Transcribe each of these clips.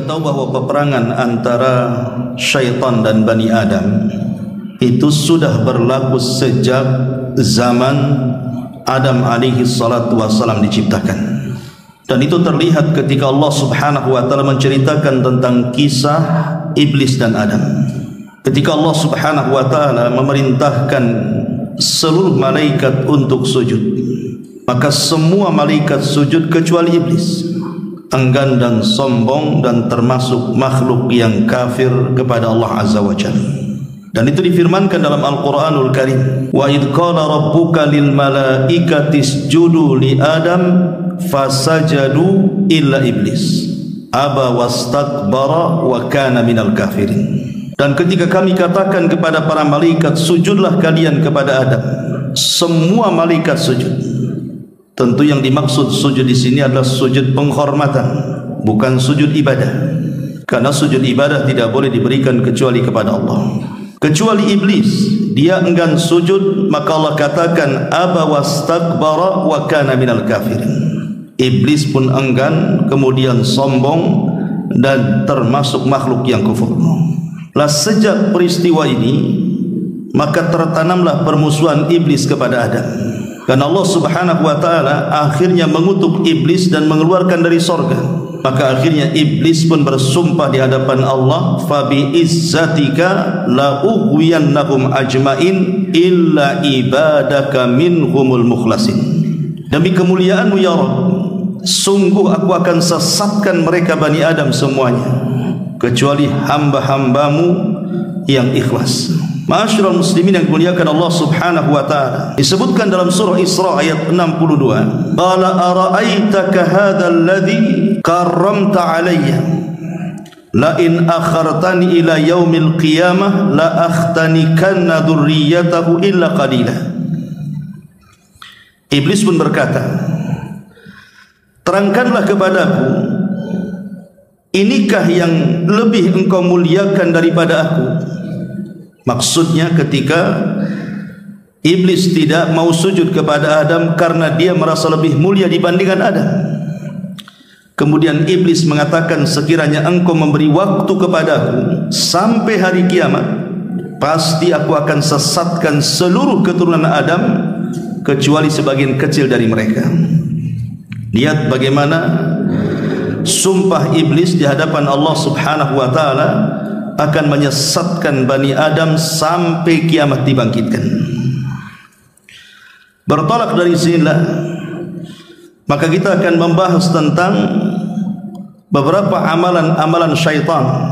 tahu bahwa peperangan antara syaitan dan Bani Adam itu sudah berlaku sejak zaman Adam alaihi salatu wassalam diciptakan. Dan itu terlihat ketika Allah subhanahu wa ta'ala menceritakan tentang kisah Iblis dan Adam. Ketika Allah subhanahu wa ta'ala memerintahkan seluruh malaikat untuk sujud, maka semua malaikat sujud kecuali Iblis, enggan dan sombong dan termasuk makhluk yang kafir kepada Allah azza wa jalla. Dan itu difirmankan dalam Al-Quranul Karim, wa idh qala rabbuka lil malaikati isjudu li Adam fasajadu illa iblis aba wastakbara wa kana minal kafirin. Dan ketika kami katakan kepada para malaikat, sujudlah kalian kepada Adam, semua malaikat sujud. Tentu yang dimaksud sujud di sini adalah sujud penghormatan, bukan sujud ibadah. Karena sujud ibadah tidak boleh diberikan kecuali kepada Allah. Kecuali Iblis, dia enggan sujud, maka Allah katakan aba wastakbara wa kana minal kafirin. Iblis pun enggan, kemudian sombong dan termasuk makhluk yang kufur. Lah sejak peristiwa ini, maka tertanamlah permusuhan Iblis kepada Adam. Karena Allah subhanahu wa ta'ala akhirnya mengutuk Iblis dan mengeluarkan dari sorga. Maka akhirnya Iblis pun bersumpah di hadapan Allah, fabi izzatika la ughwiyannahum ajmain illa ibadaka minhumul mukhlasin. Demi kemuliaanmu ya Rabb, sungguh aku akan sesatkan mereka Bani Adam semuanya, kecuali hamba-hambamu yang ikhlas. Ma'asyiral muslimin yang dimuliakan Allah subhanahu wa ta'ala, disebutkan dalam surah Isra ayat 62, qala ara'aitaka hadzal ladzi karramta alayya la in akhartani ila yaumil qiyamah la akhtanikanna dzurriyyatahu illa qalila. Iblis pun berkata, terangkanlah kepadaku, inikah yang lebih engkau muliakan daripada aku? Maksudnya ketika Iblis tidak mau sujud kepada Adam karena dia merasa lebih mulia dibandingkan Adam. Kemudian Iblis mengatakan, sekiranya engkau memberi waktu kepadaku sampai hari kiamat, pasti aku akan sesatkan seluruh keturunan Adam kecuali sebagian kecil dari mereka. Lihat bagaimana sumpah Iblis di hadapan Allah subhanahu wa ta'ala akan menyesatkan Bani Adam sampai kiamat dibangkitkan. Bertolak dari sinilah, maka kita akan membahas tentang beberapa amalan-amalan syaitan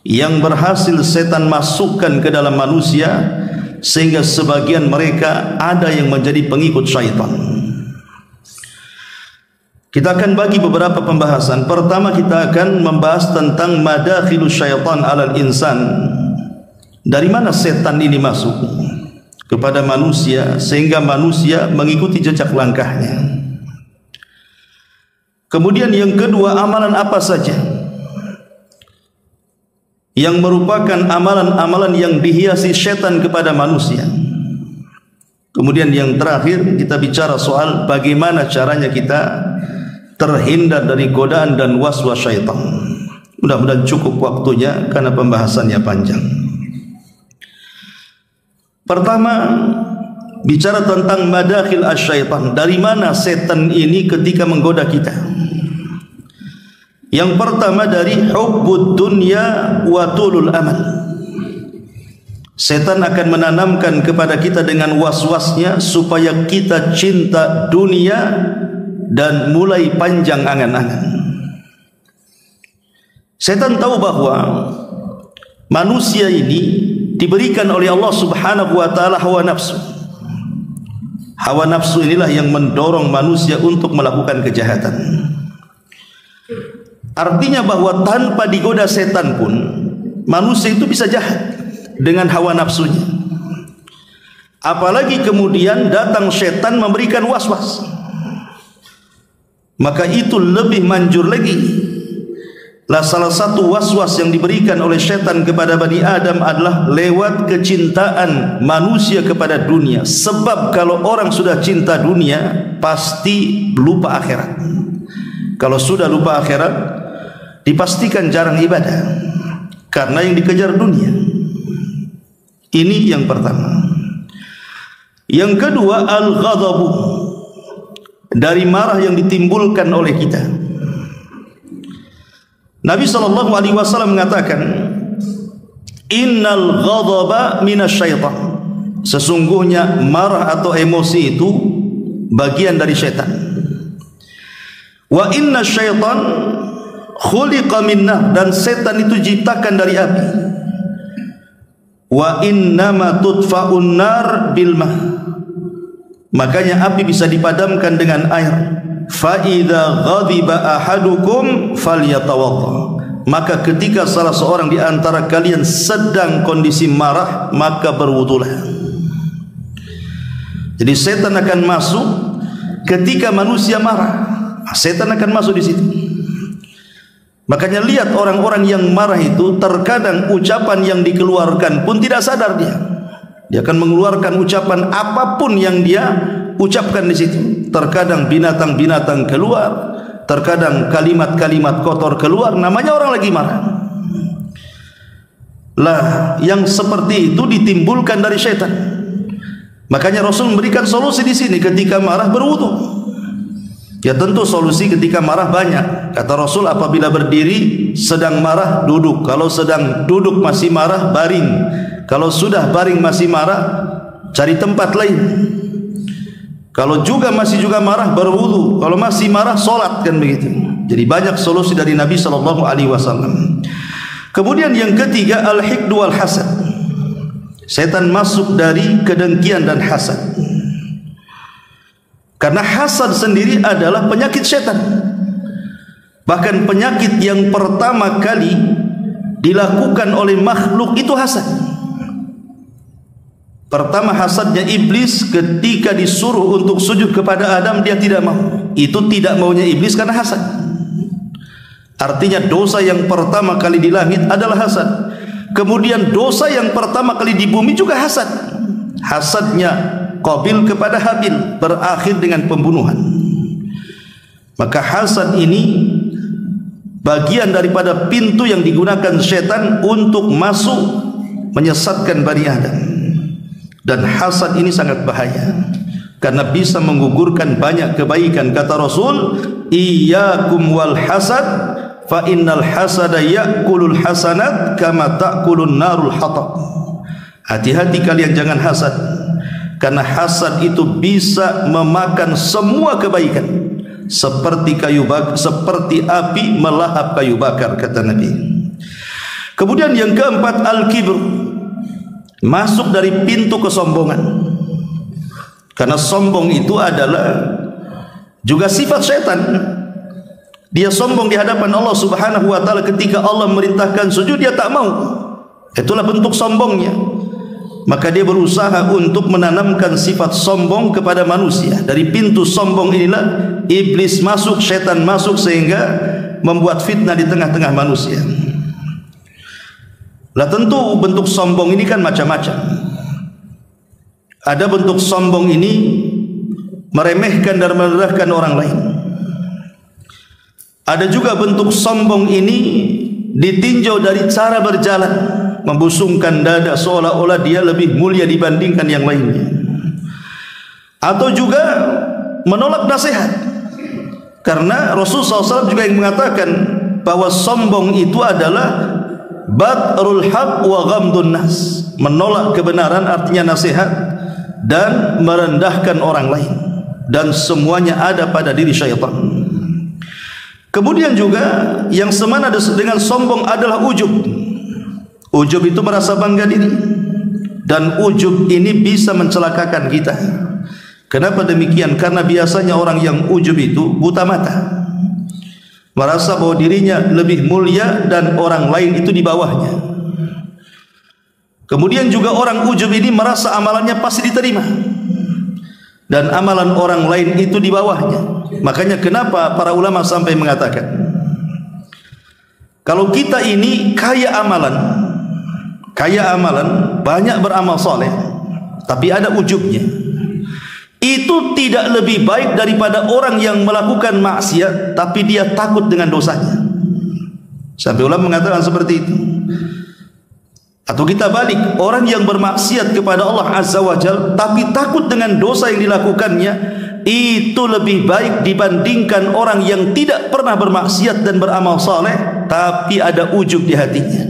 yang berhasil setan masukkan ke dalam manusia, sehingga sebagian mereka ada yang menjadi pengikut syaitan. Kita akan bagi beberapa pembahasan. Pertama, kita akan membahas tentang madakhilus syaitan alal insan. Dari mana setan ini masuk kepada manusia sehingga manusia mengikuti jejak langkahnya. Kemudian yang kedua, amalan apa saja yang merupakan amalan-amalan yang dihiasi setan kepada manusia. Kemudian yang terakhir, kita bicara soal bagaimana caranya kita terhindar dari godaan dan waswas syaitan. Mudah-mudahan cukup waktunya karena pembahasannya panjang. Pertama, bicara tentang madakhil asyaitan. Dari mana setan ini ketika menggoda kita? Yang pertama, dari hubbud dunya wa tulul amal. Setan akan menanamkan kepada kita dengan was-wasnya supaya kita cinta dunia dan mulai panjang angan-angan. Setan tahu bahwa manusia ini diberikan oleh Allah subhanahu wa ta'ala hawa nafsu. Hawa nafsu inilah yang mendorong manusia untuk melakukan kejahatan. Artinya bahwa tanpa digoda setan pun manusia itu bisa jahat dengan hawa nafsunya. Apalagi kemudian datang setan memberikan was-was, maka itu lebih manjur lagi. Lah salah satu was-was yang diberikan oleh setan kepada Bani Adam adalah lewat kecintaan manusia kepada dunia. Sebab kalau orang sudah cinta dunia, pasti lupa akhirat. Kalau sudah lupa akhirat, dipastikan jarang ibadah karena yang dikejar dunia. Ini yang pertama. Yang kedua, al-ghadabu, dari marah yang ditimbulkan oleh kita. Nabi SAW mengatakan, innal ghadaba minasyaitan, sesungguhnya marah atau emosi itu bagian dari syaitan. Wa inna syaitan khuliqa minnah, dan setan itu diciptakan dari api. Wa innama tudfa'un nar bil mah, makanya api bisa dipadamkan dengan air. Fa idza ghadiba ahadukum falyatawadda, maka ketika salah seorang di antara kalian sedang kondisi marah, maka berwudulah. Jadi setan akan masuk ketika manusia marah. Setan akan masuk di situ. Makanya lihat orang-orang yang marah itu, terkadang ucapan yang dikeluarkan pun tidak sadar dia. Dia akan mengeluarkan ucapan apapun yang dia ucapkan di situ. Terkadang binatang-binatang keluar, terkadang kalimat-kalimat kotor keluar, namanya orang lagi marah. Lah, yang seperti itu ditimbulkan dari syaitan. Makanya Rasul memberikan solusi di sini, ketika marah berwudu. Ya tentu solusi ketika marah banyak. Kata Rasul, apabila berdiri sedang marah, duduk. Kalau sedang duduk masih marah, baring. Kalau sudah baring masih marah, cari tempat lain. Kalau juga masih marah, berwudu. Kalau masih marah, solat, kan begitu. Jadi banyak solusi dari Nabi SAW. Kemudian yang ketiga, al-hiqdu wal hasad. Setan masuk dari kedengkian dan hasad. Karena hasad sendiri adalah penyakit setan. Bahkan penyakit yang pertama kali dilakukan oleh makhluk itu hasad. Pertama hasadnya iblis ketika disuruh untuk sujud kepada Adam, dia tidak mau. Itu tidak maunya iblis karena hasad. Artinya dosa yang pertama kali di langit adalah hasad. Kemudian dosa yang pertama kali di bumi juga hasad. Hasadnya Qabil kepada Habil berakhir dengan pembunuhan. Maka hasad ini bagian daripada pintu yang digunakan syaitan untuk masuk menyesatkan Bani Adam. Dan hasad ini sangat bahaya karena bisa menggugurkan banyak kebaikan. Kata Rasul, iyyakum wal hasad fa innal hasada ya'kulul hasanat kama ta'kulun narul hatab. Hati-hati kalian jangan hasad, karena hasad itu bisa memakan semua kebaikan seperti seperti api melahap kayu bakar, kata Nabi. Kemudian yang keempat, al-kibr, masuk dari pintu kesombongan. Karena sombong itu adalah juga sifat syaitan. Dia sombong di hadapan Allah Subhanahu wa taala, ketika Allah memerintahkan sujud dia tak mau. Itulah bentuk sombongnya. Maka dia berusaha untuk menanamkan sifat sombong kepada manusia. Dari pintu sombong inilah iblis masuk, syaitan masuk, sehingga membuat fitnah di tengah-tengah manusia. Lah tentu bentuk sombong ini kan macam-macam. Ada bentuk sombong ini meremehkan dan merendahkan orang lain. Ada juga bentuk sombong ini ditinjau dari cara berjalan, membusungkan dada seolah-olah dia lebih mulia dibandingkan yang lainnya. Atau juga menolak nasihat. Karena Rasulullah SAW juga yang mengatakan bahwa sombong itu adalah batrul haq wa ghamdun nas, menolak kebenaran artinya nasihat, dan merendahkan orang lain. Dan semuanya ada pada diri syaitan. Kemudian juga yang semana dengan sombong adalah ujub. Ujub itu merasa bangga diri, dan ujub ini bisa mencelakakan kita. Kenapa demikian? Karena biasanya orang yang ujub itu buta mata, merasa bahwa dirinya lebih mulia dan orang lain itu di bawahnya. Kemudian juga orang ujub ini merasa amalannya pasti diterima, dan amalan orang lain itu di bawahnya. Makanya kenapa para ulama sampai mengatakan, kalau kita ini kaya amalan, banyak beramal soleh, tapi ada ujubnya, itu tidak lebih baik daripada orang yang melakukan maksiat tapi dia takut dengan dosanya. Sampai ulama mengatakan seperti itu. Atau kita balik, orang yang bermaksiat kepada Allah Azza wa Jalla tapi takut dengan dosa yang dilakukannya, itu lebih baik dibandingkan orang yang tidak pernah bermaksiat dan beramal saleh tapi ada ujub di hatinya.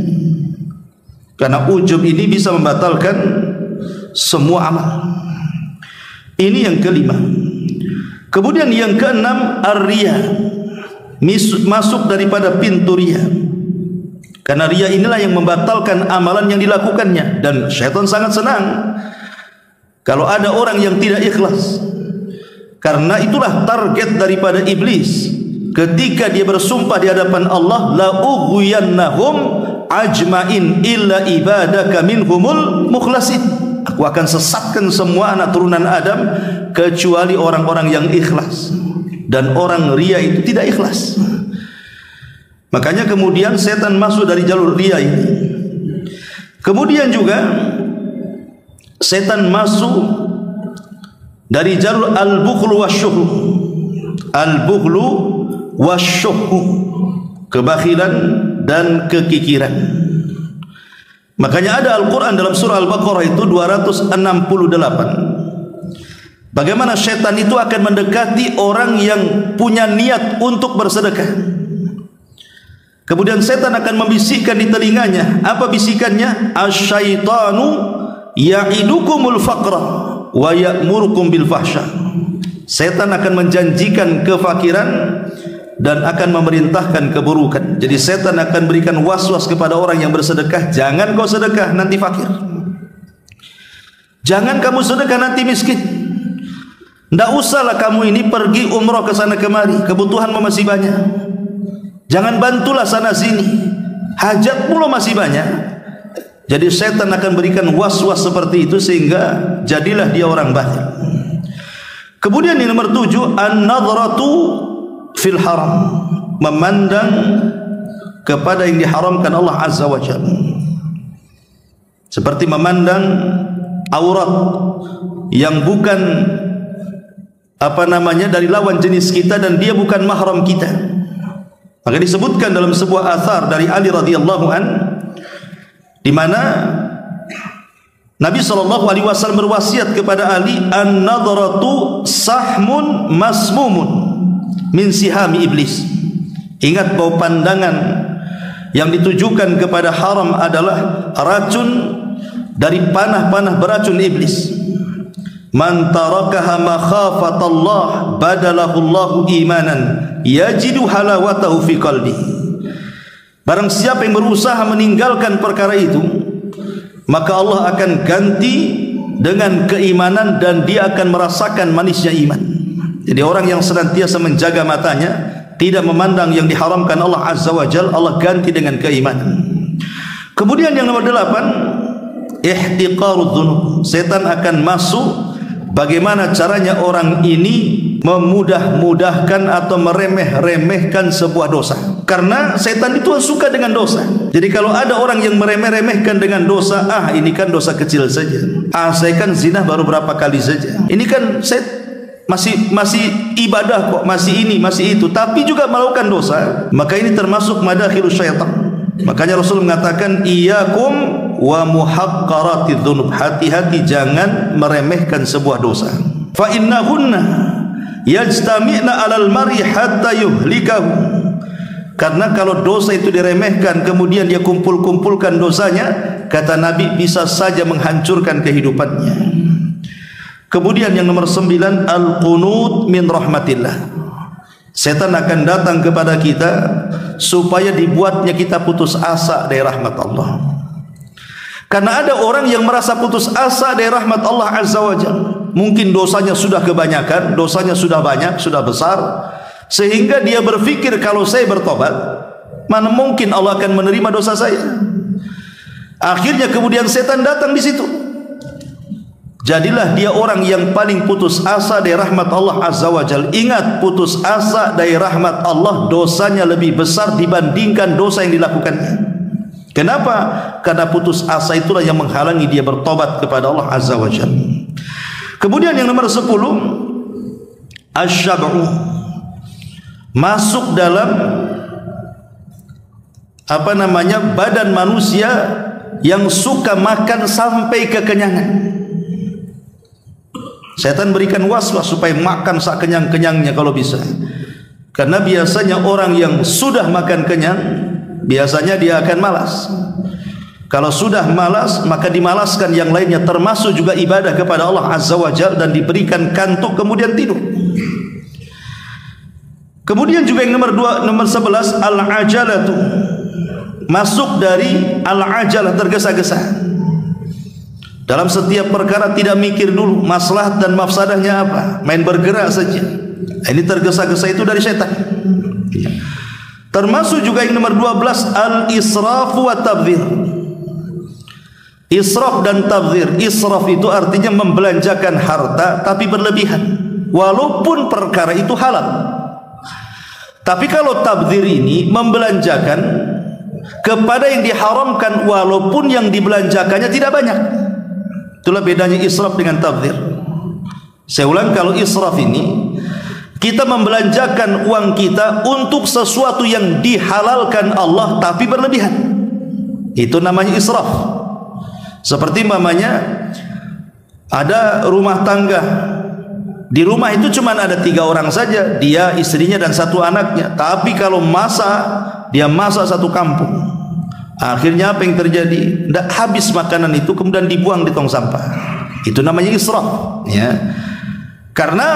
Karena ujub ini bisa membatalkan semua amal. Ini yang kelima. Kemudian yang keenam, ar-riya, masuk daripada pintu riya. Karena riya inilah yang membatalkan amalan yang dilakukannya. Dan syaitan sangat senang kalau ada orang yang tidak ikhlas. Karena itulah target daripada iblis. Ketika dia bersumpah di hadapan Allah, la ughwiyannahum ajmain illa ibadaka minhumul mukhlasin. Aku akan sesatkan semua anak turunan Adam kecuali orang-orang yang ikhlas. Dan orang riya itu tidak ikhlas. Makanya kemudian setan masuk dari jalur riya ini. Kemudian juga setan masuk dari jalur al-bukhlu wasyuh. Al-bukhlu wasyuh, kebakhilan dan kekikiran. Makanya ada Al-Quran dalam surah Al-Baqarah itu 268. Bagaimana setan itu akan mendekati orang yang punya niat untuk bersedekah. Kemudian setan akan membisikkan di telinganya. Apa bisikannya? Asyaitanu ya'idukumul faqra wa ya'murukum bil fahsya. Setan akan menjanjikan kefakiran dan akan memerintahkan keburukan. Jadi setan akan berikan was-was kepada orang yang bersedekah, jangan kau sedekah nanti fakir. Jangan kamu sedekah nanti miskin. Tidak usahlah kamu ini pergi umrah ke sana kemari, kebutuhanmu masih banyak. Jangan bantulah sana sini, hajat pula masih banyak. Jadi setan akan berikan was-was seperti itu sehingga jadilah dia orang bakhil. Kemudian yang nomor 7, an-nadhratu fil haram, memandang kepada yang diharamkan Allah Azza wa Jalla. Seperti memandang aurat yang bukan dari lawan jenis kita dan dia bukan mahram kita. Maka disebutkan dalam sebuah athar dari Ali radhiyallahu an, di mana Nabi SAW berwasiat kepada Ali, an-nadhratu sahmun masmumun min sihami iblis. Ingat bahwa pandangan yang ditujukan kepada haram adalah racun dari panah-panah beracun iblis. Man tarakaha makhafatallah badalahu Allahu imanan yajidu halawatahu fi qalbihi. Barang siapa yang berusaha meninggalkan perkara itu, maka Allah akan ganti dengan keimanan dan dia akan merasakan manisnya iman. Jadi orang yang senantiasa menjaga matanya, tidak memandang yang diharamkan Allah Azza wa Jalla, Allah ganti dengan keimanan. Kemudian yang nomor 8, ihtiqarudz dzunub. Setan akan masuk. Bagaimana caranya orang ini memudah-mudahkan atau meremeh-remehkan sebuah dosa. Karena setan itu suka dengan dosa. Jadi kalau ada orang yang meremeh-remehkan dengan dosa, ini kan dosa kecil saja. Saya kan zina baru berapa kali saja. Ini kan saya masih ibadah kok, masih ini, masih itu, tapi juga melakukan dosa. Maka ini termasuk madakhilus syaitan. Makanya Rasul mengatakan, iyyakum wa muhaqqaratidz dzunub. Hati-hati jangan meremehkan sebuah dosa. Fa innahunna yajtami'na 'alal mar'i hatta yuhlikahu. Karena kalau dosa itu diremehkan kemudian dia kumpul-kumpulkan dosanya, kata Nabi, bisa saja menghancurkan kehidupannya. Kemudian yang nomor 9, al-qunut min rahmatillah. Setan akan datang kepada kita supaya dibuatnya kita putus asa dari rahmat Allah. Karena ada orang yang merasa putus asa dari rahmat Allah Azza wa Jalla. Mungkin dosanya sudah kebanyakan, dosanya sudah banyak, sudah besar, sehingga dia berpikir kalau saya bertobat, mana mungkin Allah akan menerima dosa saya. Akhirnya kemudian setan datang di situ. Jadilah dia orang yang paling putus asa dari rahmat Allah Azza wa Jalla. Ingat, putus asa dari rahmat Allah dosanya lebih besar dibandingkan dosa yang dilakukannya. Kenapa? Karena putus asa itulah yang menghalangi dia bertobat kepada Allah Azza wa Jalla. Kemudian yang nomor 10, asyab'u, masuk dalam badan manusia yang suka makan sampai kekenyangan. Setan berikan was-was supaya makan sekenyang-kenyangnya kalau bisa. Karena biasanya orang yang sudah makan kenyang, biasanya dia akan malas. Kalau sudah malas, maka dimalaskan yang lainnya, termasuk juga ibadah kepada Allah Azza wa Jalla, dan diberikan kantuk kemudian tidur. Kemudian juga yang nomor 11, al-ajalatu, masuk dari al-ajalah, tergesa-gesa. Dalam setiap perkara tidak mikir dulu maslahat dan mafsadahnya apa, main bergerak saja. Ini tergesa-gesa itu dari setan. Termasuk juga yang nomor 12, al-israf wa tabdzir. Israf dan tabdzir. Israf itu artinya membelanjakan harta tapi berlebihan, walaupun perkara itu halal. Tapi kalau tabdzir ini membelanjakan kepada yang diharamkan walaupun yang dibelanjakannya tidak banyak. Itulah bedanya israf dengan tabdzir. Saya ulang, kalau israf ini kita membelanjakan uang kita untuk sesuatu yang dihalalkan Allah tapi berlebihan. Itu namanya israf. Seperti mamanya ada rumah tangga. Di rumah itu cuma ada 3 orang saja, dia, istrinya dan 1 anaknya. Tapi kalau dia masak 1 kampung. Akhirnya apa yang terjadi? Tidak habis makanan itu, kemudian dibuang di tong sampah. Itu namanya israf, ya. Karena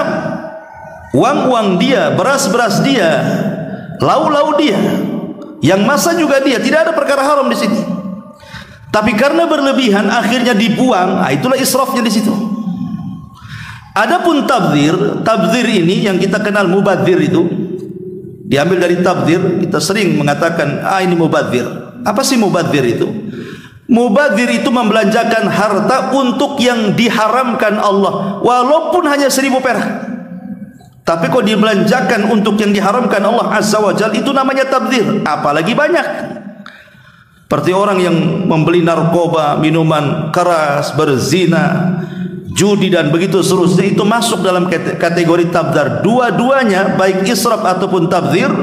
uang-uang dia, beras-beras dia, lau-lau dia, yang masak juga dia, tidak ada perkara haram di sini. Tapi karena berlebihan akhirnya dibuang. Itulah israfnya di situ. Adapun tabdzir ini yang kita kenal mubadzir, itu diambil dari tabdzir. Kita sering mengatakan ini mubadzir. Apa sih mubadzir itu? Mubadzir itu membelanjakan harta untuk yang diharamkan Allah, walaupun hanya 1000 perak. Tapi kalau dibelanjakan untuk yang diharamkan Allah Azza wa Jalla, itu namanya tabdzir. Apalagi banyak. Seperti orang yang membeli narkoba, minuman keras, berzina, judi dan begitu seterusnya, itu masuk dalam kategori tabdzir. Dua-duanya, baik israf ataupun tabdzir,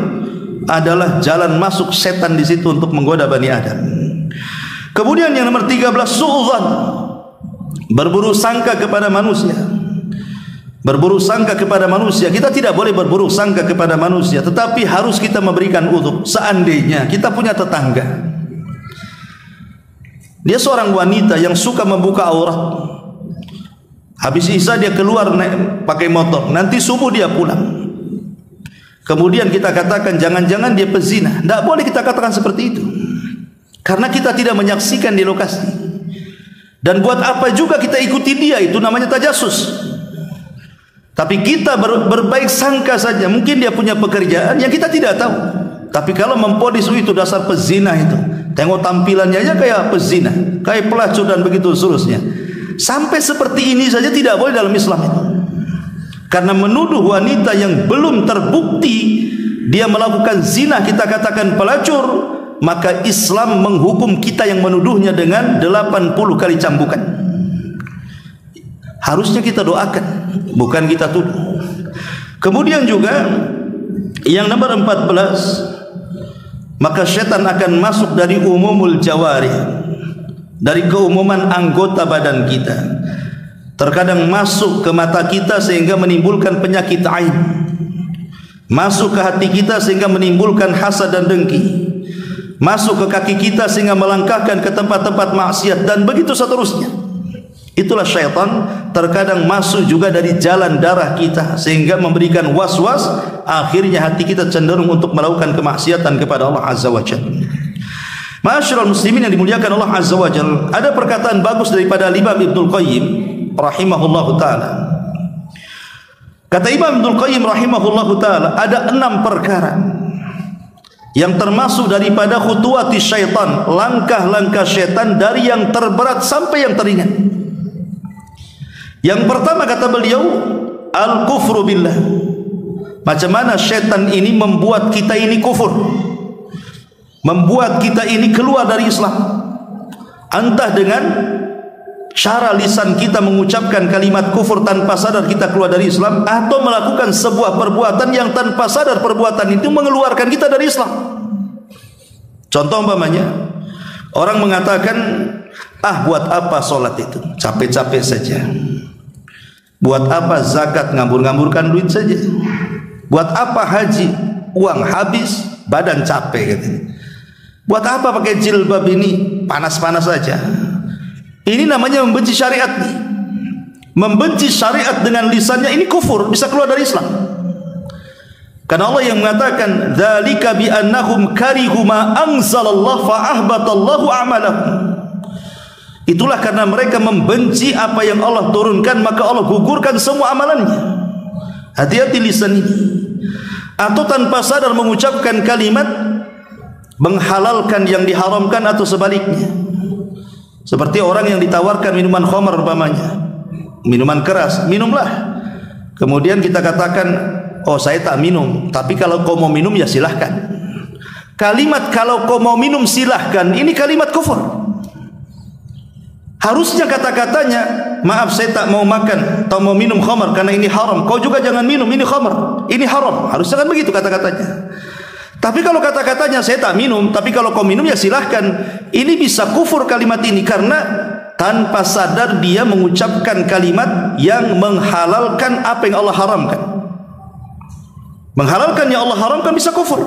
adalah jalan masuk setan di situ untuk menggoda Bani Adam. Kemudian yang nomor 13, su'udzan, berburu sangka kepada manusia. Berburu sangka kepada manusia. Kita tidak boleh berburu sangka kepada manusia, tetapi harus kita memberikan udzur. Seandainya kita punya tetangga, dia seorang wanita yang suka membuka aurat. Habis isya dia keluar pakai motor, nanti subuh dia pulang. Kemudian kita katakan jangan-jangan dia pezina. Tidak boleh kita katakan seperti itu, karena kita tidak menyaksikan di lokasi. Dan buat apa juga kita ikuti dia, itu namanya tajasus. Tapi kita berbaik sangka saja. Mungkin dia punya pekerjaan yang kita tidak tahu. Tapi kalau memponis itu dasar pezina, itu tengok tampilannya aja kayak pezina, kayak pelacur dan begitu seterusnya. Sampai seperti ini saja tidak boleh dalam Islam itu. Karena menuduh wanita yang belum terbukti dia melakukan zina, kita katakan pelacur, maka Islam menghukum kita yang menuduhnya dengan 80 kali cambukan. Harusnya kita doakan, bukan kita tuduh. Kemudian juga yang nomor 14, maka syaitan akan masuk dari umumul jawari, dari keumuman anggota badan kita. Terkadang masuk ke mata kita sehingga menimbulkan penyakit ain, masuk ke hati kita sehingga menimbulkan hasad dan dengki, masuk ke kaki kita sehingga melangkahkan ke tempat-tempat maksiat dan begitu seterusnya. Itulah syaitan. Terkadang masuk juga dari jalan darah kita sehingga memberikan was-was, akhirnya hati kita cenderung untuk melakukan kemaksiatan kepada Allah Azza wa Jalla. Ma'asyiral muslimin yang dimuliakan Allah Azza wa Jalla, ada perkataan bagus daripada Imam Ibnul Qayyim rahimahullahu ta'ala. Kata Imam Ibnul Qayyim rahimahullahu ta'ala, ada 6 perkara yang termasuk daripada khutuwati syaitan, langkah-langkah syaitan, dari yang terberat sampai yang teringan. Yang pertama kata beliau, al-kufru billah. Macam mana syaitan ini membuat kita ini kufur, membuat kita ini keluar dari Islam. Entah dengan cara lisan kita mengucapkan kalimat kufur tanpa sadar kita keluar dari Islam, atau melakukan sebuah perbuatan yang tanpa sadar perbuatan itu mengeluarkan kita dari Islam. Contoh umpamanya, orang mengatakan, buat apa solat itu? Capek-capek saja. Buat apa zakat? Ngambur-ngamburkan duit saja. Buat apa haji? Uang habis, badan capek gitu. Buat apa pakai jilbab ini? Panas-panas saja. Ini namanya membenci syariat nih. Membenci syariat dengan lisannya ini kufur, bisa keluar dari Islam. Karena Allah yang mengatakan, "Dzalika bi annahum karihu ma anzalallah fa ahbatallahu a'malahum." Itulah karena mereka membenci apa yang Allah turunkan, maka Allah gugurkan semua amalannya. Hati-hati lisan ini. Atau tanpa sadar mengucapkan kalimat menghalalkan yang diharamkan atau sebaliknya. Seperti orang yang ditawarkan minuman khamar umpamanya, minuman keras, minumlah. Kemudian kita katakan, saya tak minum, tapi kalau kau mau minum ya silahkan. Kalimat kalau kau mau minum silahkan, ini kalimat kufur. Harusnya kata-katanya, maaf saya tak mau makan atau mau minum khamar karena ini haram. Kau juga jangan minum, ini khamar, ini haram. Harusnya kan begitu kata-katanya. Tapi kalau kata-katanya saya tak minum, tapi kalau kau minum ya silahkan. Ini bisa kufur kalimat ini karena tanpa sadar dia mengucapkan kalimat yang menghalalkan apa yang Allah haramkan. Menghalalkan yang Allah haramkan bisa kufur.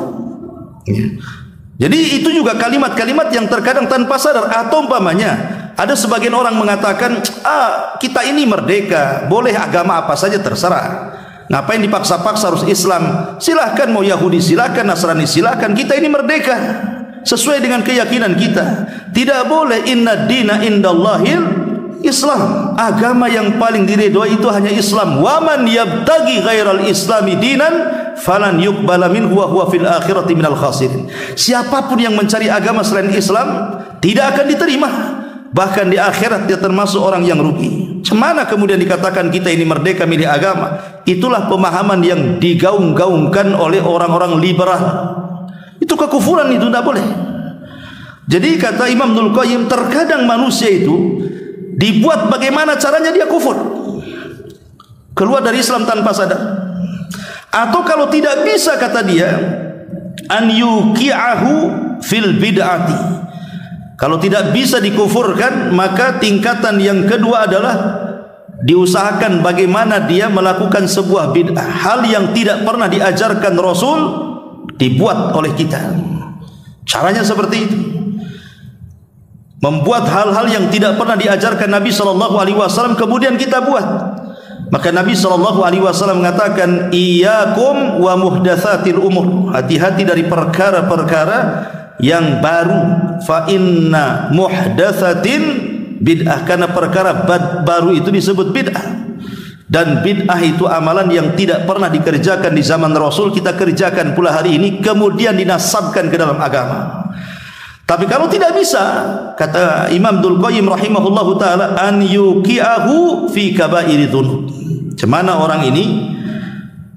Jadi itu juga kalimat-kalimat yang terkadang tanpa sadar. Atau umpamanya ada sebagian orang mengatakan, kita ini merdeka, boleh agama apa saja terserah. Ngapain dipaksa-paksa harus Islam? Silahkan mau Yahudi silahkan, Nasrani silahkan, kita ini merdeka sesuai dengan keyakinan kita. Tidak boleh, inna dina indallahil Islam. Agama yang paling diridhoi itu hanya Islam. Wa man yabtaghi ghairal islami dinan falan yuqbala minhu wa huwa fil akhirati minal khasirin. Siapapun yang mencari agama selain Islam tidak akan diterima. Bahkan di akhirat dia termasuk orang yang rugi. Cemana kemudian dikatakan kita ini merdeka milih agama? Itulah pemahaman yang digaung-gaungkan oleh orang-orang liberal. Itu kekufuran, itu tidak boleh. Jadi kata Imam Ibnul Qayyim, terkadang manusia itu dibuat bagaimana caranya dia kufur, keluar dari Islam tanpa sadar. Atau kalau tidak bisa, kata dia, an yuqi'ahu fil bid'ati. Kalau tidak bisa dikufurkan, maka tingkatan yang kedua adalah diusahakan bagaimana dia melakukan sebuah bid'ah, hal yang tidak pernah diajarkan Rasul dibuat oleh kita. Caranya seperti itu. Membuat hal-hal yang tidak pernah diajarkan Nabi SAW kemudian kita buat. Maka Nabi SAW mengatakan, iyyakum wa muhdatsatil umur. Hati-hati dari perkara-perkara yang baru. Fa inna muhdatsatin bid'ah, karena perkara baru itu disebut bid'ah. Dan bid'ah itu amalan yang tidak pernah dikerjakan di zaman Rasul, kita kerjakan pula hari ini, kemudian dinasabkan ke dalam agama. Tapi kalau tidak bisa, kata Imam Ibnul Qayyim rahimahullahu taala, an yuqi'ahu fi kaba'iri dzunub. Cemana orang ini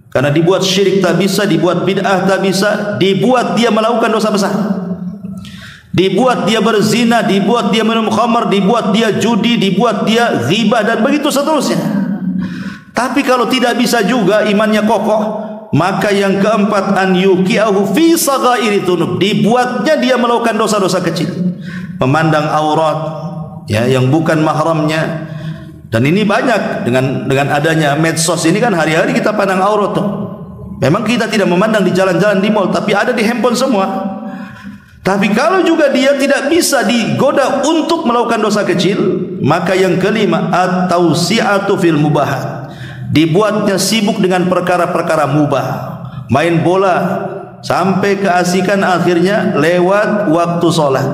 karena dibuat syirik tak bisa, dibuat bid'ah tak bisa, dibuat dia melakukan dosa besar, dibuat dia berzina, dibuat dia minum khamar, dibuat dia judi, dibuat dia ghibah, dan begitu seterusnya. Tapi kalau tidak bisa juga, imannya kokoh, maka yang keempat, an yuqi'ahu fi saghairi dzunub, dibuatnya dia melakukan dosa-dosa kecil, memandang aurat ya yang bukan mahramnya. Dan ini banyak dengan adanya medsos ini kan, hari-hari kita pandang aurat tuh. Memang kita tidak memandang di jalan-jalan di mall, tapi ada di handphone semua. Tapi kalau juga dia tidak bisa digoda untuk melakukan dosa kecil, maka yang kelima, at-tausi'atu fil mubahat, dibuatnya sibuk dengan perkara-perkara mubah, main bola sampai keasikan akhirnya lewat waktu sholat,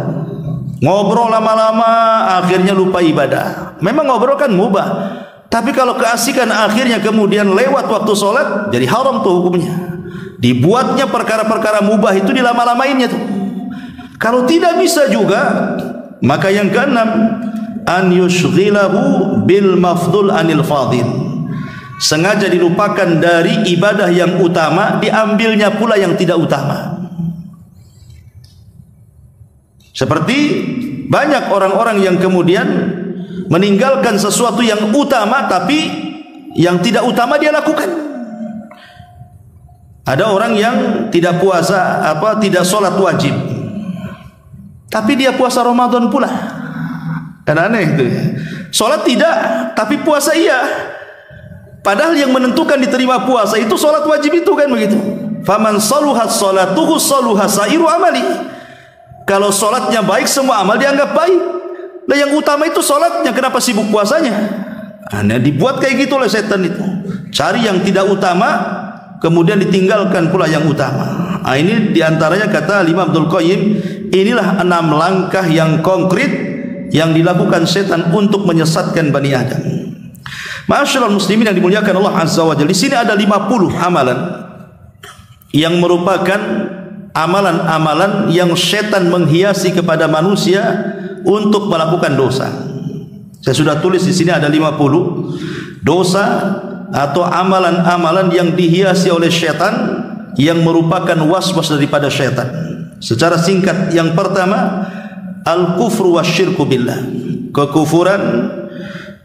ngobrol lama-lama akhirnya lupa ibadah. Memang ngobrol kan mubah, tapi kalau keasikan akhirnya kemudian lewat waktu sholat, jadi haram tuh hukumnya. Dibuatnya perkara-perkara mubah itu dilama-lamainnya tuh. Kalau tidak bisa juga, maka yang keenam, an yushghilahu bil mafdul anil fadil, sengaja dilupakan dari ibadah yang utama, diambilnya pula yang tidak utama. Seperti banyak orang-orang yang kemudian meninggalkan sesuatu yang utama, tapi yang tidak utama dia lakukan. Ada orang yang tidak puasa, tidak sholat wajib, tapi dia puasa Ramadan pula. Kan aneh itu. Salat tidak, tapi puasa iya. Padahal yang menentukan diterima puasa itu salat wajib itu, kan begitu. Faman saluhat salatuhu saluha sairu amali. Kalau salatnya baik, semua amal dianggap baik. Nah, yang utama itu salatnya, kenapa sibuk puasanya? Nah, dibuat kayak gitu oleh setan itu. Cari yang tidak utama, kemudian ditinggalkan pula yang utama. Nah, ini diantaranya kata Imam Abdul Qayyim, inilah 6 langkah yang konkret yang dilakukan setan untuk menyesatkan Bani Adam. Ma'asyiral muslimin yang dimuliakan Allah Azza wa Jalla, di sini ada 50 amalan yang merupakan amalan-amalan yang setan menghiasi kepada manusia untuk melakukan dosa. Saya sudah tulis di sini ada 50 dosa atau amalan-amalan yang dihiasi oleh setan yang merupakan waswas daripada setan. Secara singkat, yang pertama, al-kufru wasyirku billah, kekufuran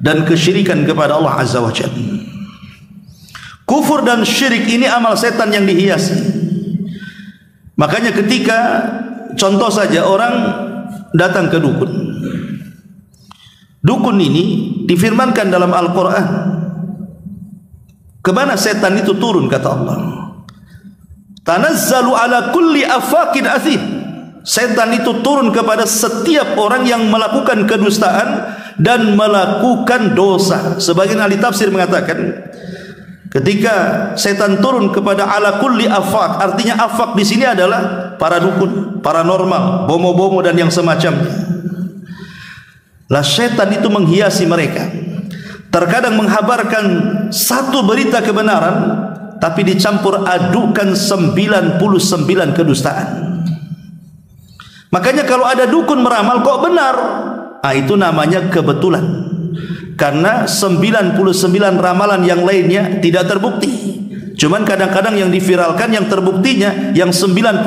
dan kesyirikan kepada Allah Azza wa Jalla. Kufur dan syirik ini amal setan yang dihiasi. Makanya ketika contoh saja orang datang ke dukun, dukun ini difirmankan dalam Al-Quran, kemana setan itu turun, kata Allah, tanazzalu ala kulli afakin athim. Setan itu turun kepada setiap orang yang melakukan kedustaan dan melakukan dosa. Sebagian ahli tafsir mengatakan, ketika setan turun kepada ala kulli afak, artinya afak di sini adalah para dukun, paranormal, bomo-bomo dan yang semacamnya. Lah setan itu menghiasi mereka. Terkadang menghabarkan satu berita kebenaran, tapi dicampur adukan 99 kedustaan. Makanya kalau ada dukun meramal kok benar, itu namanya kebetulan. Karena 99 ramalan yang lainnya tidak terbukti. Cuman kadang-kadang yang diviralkan, yang terbuktinya, yang 99%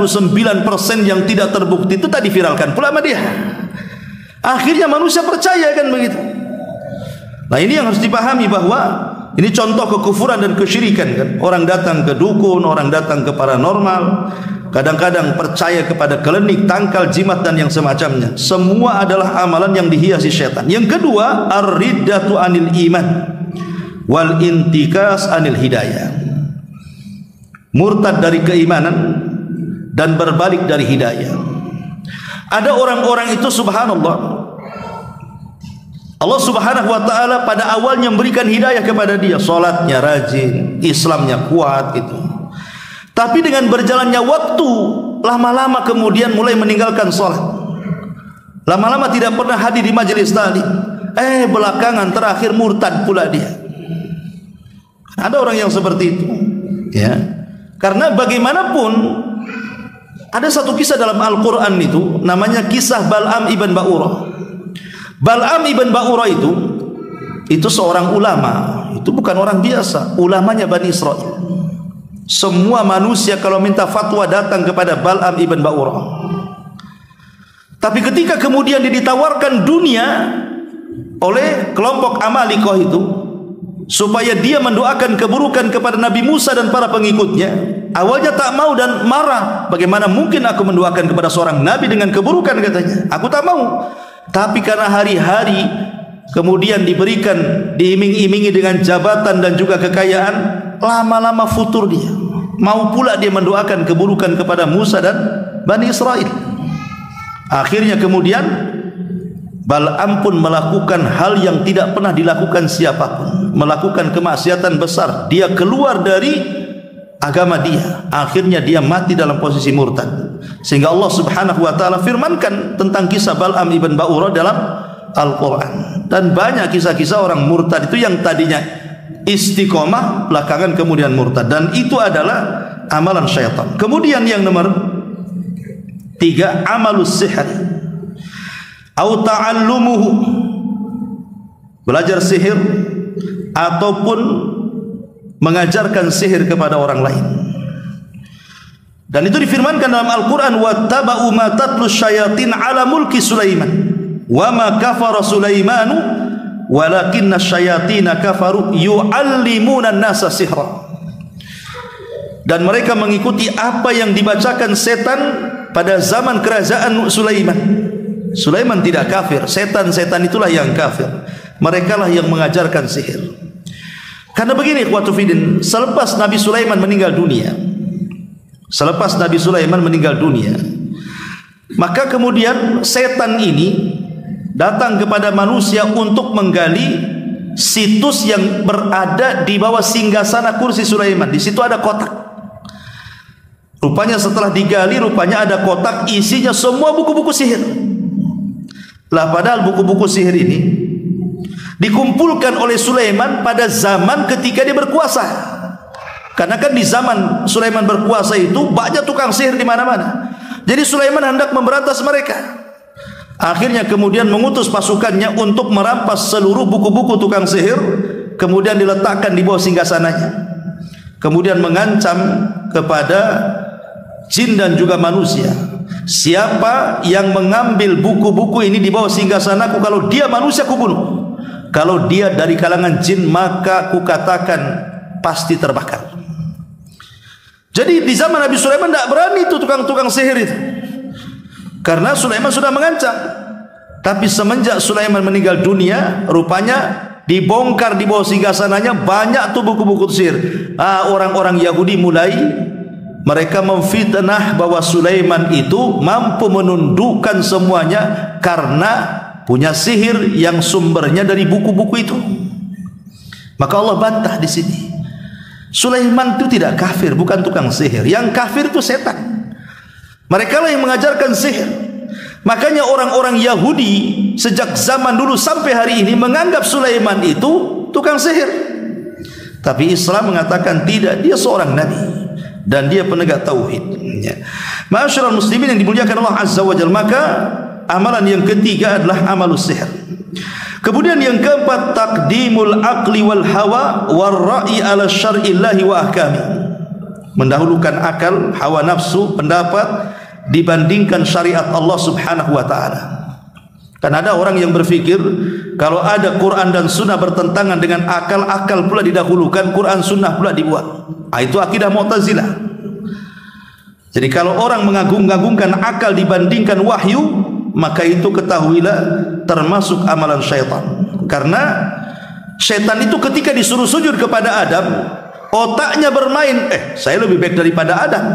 yang tidak terbukti itu tadi viralkan pula sama dia. Akhirnya manusia percaya, kan begitu. Nah, ini yang harus dipahami, bahwa ini contoh kekufuran dan kesyirikan, kan. Orang datang ke dukun, orang datang ke paranormal, kadang-kadang percaya kepada klinik, tangkal, jimat dan yang semacamnya. Semua adalah amalan yang dihiasi syaitan. Yang kedua, ar-riddatu anil iman wal intikas anil hidayah. Murtad dari keimanan dan berbalik dari hidayah. Ada orang-orang itu, subhanallah, Allah subhanahu wa ta'ala pada awalnya memberikan hidayah kepada dia, salatnya rajin, Islamnya kuat gitu. Tapi dengan berjalannya waktu, lama-lama kemudian mulai meninggalkan salat. Lama-lama tidak pernah hadir di majelis tadi. Belakangan terakhir murtad pula dia. Ada orang yang seperti itu, ya. Karena bagaimanapun ada satu kisah dalam Al-Quran itu, namanya kisah Bal'am ibn Ba'urah. Bal'am ibn Ba'urah itu seorang ulama. Itu bukan orang biasa, ulamanya Bani Israel. Semua manusia kalau minta fatwa datang kepada Bal'am ibn Ba'urah. Tapi ketika kemudian ditawarkan dunia oleh kelompok Amalikoh itu, supaya dia mendoakan keburukan kepada Nabi Musa dan para pengikutnya, awalnya tak mau dan marah. Bagaimana mungkin aku mendoakan kepada seorang Nabi dengan keburukan, katanya. Aku tak mau. Tapi karena hari-hari kemudian diberikan, diiming-imingi dengan jabatan dan juga kekayaan, lama-lama futur dia. Mau pula dia mendoakan keburukan kepada Musa dan Bani Israel. Akhirnya kemudian Bal'am pun melakukan hal yang tidak pernah dilakukan siapapun, melakukan kemaksiatan besar. Dia keluar dari agama dia. Akhirnya dia mati dalam posisi murtad. Sehingga Allah subhanahu wa ta'ala firmankan tentang kisah Bal'am ibn Ba'urah dalam Al-Quran. Dan banyak kisah-kisah orang murtad itu yang tadinya istiqomah, belakangan kemudian murtad. Dan itu adalah amalan syaitan. Kemudian yang nomor 3, amalus sihr au ta'allumuhu, belajar sihir ataupun mengajarkan sihir kepada orang lain. Dan itu difirmankan dalam Al-Quran, wattaba'u ma tatlu syayatin ala mulki Sulaiman wa ma kafara Sulaimanu walakinna syayatina kafaru yu'allimuna an-nasa sihra. Dan mereka mengikuti apa yang dibacakan setan pada zaman kerajaan Sulaiman. Sulaiman tidak kafir, setan-setan itulah yang kafir. Mereka lah yang mengajarkan sihir. Karena begini ikhwatu fiddin, selepas Nabi Sulaiman meninggal dunia, maka kemudian setan ini datang kepada manusia untuk menggali situs yang berada di bawah singgasana kursi Sulaiman. Di situ ada kotak. Rupanya setelah digali, rupanya ada kotak isinya semua buku-buku sihir. Lah padahal buku-buku sihir ini dikumpulkan oleh Sulaiman pada zaman ketika dia berkuasa. Karena kan di zaman Sulaiman berkuasa itu banyak tukang sihir di mana-mana. Jadi Sulaiman hendak memberantas mereka. Akhirnya kemudian mengutus pasukannya untuk merampas seluruh buku-buku tukang sihir, kemudian diletakkan di bawah singgasananya. Kemudian mengancam kepada jin dan juga manusia, siapa yang mengambil buku-buku ini di bawah singgasanaku, kalau dia manusia ku bunuh, kalau dia dari kalangan jin maka ku katakan pasti terbakar. Jadi di zaman Nabi Sulaiman tidak berani itu tukang-tukang sihir itu, karena Sulaiman sudah mengancam. Tapi semenjak Sulaiman meninggal dunia, rupanya dibongkar di bawah singgasananya banyak tuh buku-buku sihir. Orang-orang Yahudi mulai mereka memfitnah bahwa Sulaiman itu mampu menundukkan semuanya karena punya sihir yang sumbernya dari buku-buku itu. Maka Allah bantah di sini. Sulaiman itu tidak kafir, bukan tukang sihir. Yang kafir itu setan. Mereka lah yang mengajarkan sihir. Makanya orang-orang Yahudi sejak zaman dulu sampai hari ini menganggap Sulaiman itu tukang sihir. Tapi Islam mengatakan tidak, dia seorang nabi dan dia penegak tauhid. Ma'asyiral muslimin yang dimuliakan Allah Azza wa Jalla, maka amalan yang ketiga adalah amalus sihir. Kemudian yang keempat, taqdimul aqli wal hawa war ra'i ala syar'illahi wa ahkami. Mendahulukan akal, hawa nafsu, pendapat dibandingkan syariat Allah Subhanahu wa taala. Kan ada orang yang berpikir kalau ada Quran dan Sunnah bertentangan dengan akal, akal pula didahulukan, Quran Sunnah pula dibuat. Itu akidah Mu'tazilah. Jadi kalau orang mengagung-agungkan akal dibandingkan wahyu, maka itu ketahuilah termasuk amalan syaitan. Karena syaitan itu ketika disuruh sujud kepada Adam, otaknya bermain, saya lebih baik daripada Adam.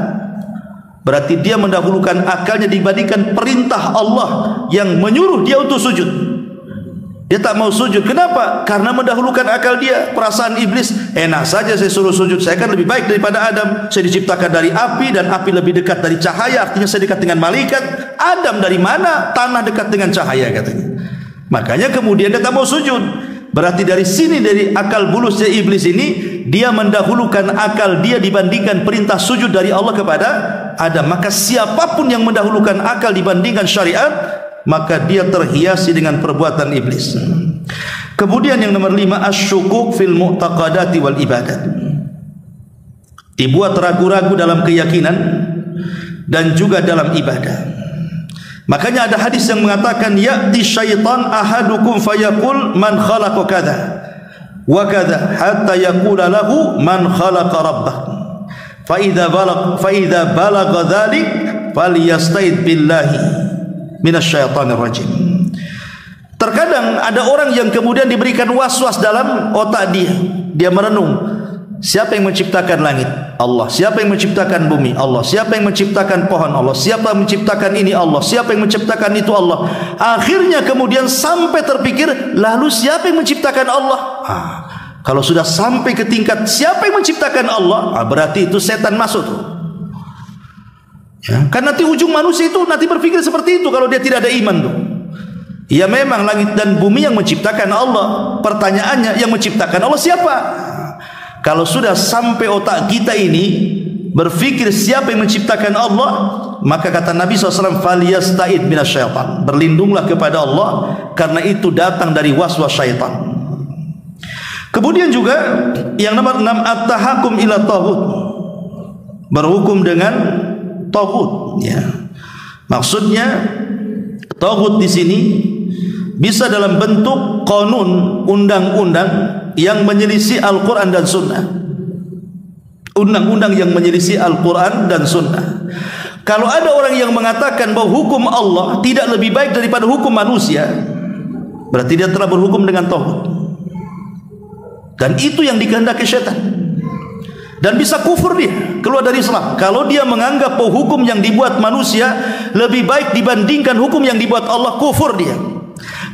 Berarti dia mendahulukan akalnya dibandingkan perintah Allah yang menyuruh dia untuk sujud. Dia tak mau sujud. Kenapa? Karena mendahulukan akal dia. Perasaan iblis, enak saja saya suruh sujud, saya kan lebih baik daripada Adam. Saya diciptakan dari api dan api lebih dekat dari cahaya, artinya saya dekat dengan malaikat. Adam dari mana? Tanah dekat dengan cahaya katanya. Makanya kemudian dia tak mau sujud. Berarti dari sini, dari akal bulusnya iblis ini, dia mendahulukan akal dia dibandingkan perintah sujud dari Allah kepada Adam. Maka siapapun yang mendahulukan akal dibandingkan syariat, maka dia terhiasi dengan perbuatan iblis. Kemudian yang nomor 5, asyukuk fil mu'taqadati wal ibadat. Dibuat ragu-ragu dalam keyakinan dan juga dalam ibadah. Makanya ada hadis yang mengatakan, ya'ti syaitan ahadukum fayaqul man khalaqa kadza wa kadza hatta yaqula lahu man khalaqa rabbah. Fa idza balagha dzalik falyasta'id billahi minasyaitonir rajim. Terkadang ada orang yang kemudian diberikan was-was dalam otak dia. Dia merenung, siapa yang menciptakan langit? Allah. Siapa yang menciptakan bumi? Allah. Siapa yang menciptakan pohon? Allah. Siapa yang menciptakan ini? Allah. Siapa yang menciptakan itu? Allah. Akhirnya kemudian sampai terpikir, lalu siapa yang menciptakan Allah? Kalau sudah sampai ke tingkat siapa yang menciptakan Allah, berarti itu setan masuk tuh. Ya, kan nanti ujung manusia itu nanti berpikir seperti itu kalau dia tidak ada iman tuh. Ya memang langit dan bumi yang menciptakan Allah. Pertanyaannya, yang menciptakan Allah siapa? Kalau sudah sampai otak kita ini berpikir siapa yang menciptakan Allah, maka kata Nabi SAW, faliyasta'id minasyaitan, berlindunglah kepada Allah karena itu datang dari waswas syaitan. Kemudian juga yang nomor 6, at-tahakum ila taghut, berhukum dengan taghut. Ya, maksudnya taghut di sini bisa dalam bentuk qanun, undang-undang yang menyelisih Al-Quran dan Sunnah. Undang-undang yang menyelisih Al-Quran dan Sunnah. Kalau ada orang yang mengatakan bahwa hukum Allah tidak lebih baik daripada hukum manusia, berarti dia telah berhukum dengan tauhid. Dan itu yang dikehendaki syaitan. Dan bisa kufur dia, keluar dari Islam. Kalau dia menganggap bahwa hukum yang dibuat manusia lebih baik dibandingkan hukum yang dibuat Allah, kufur dia.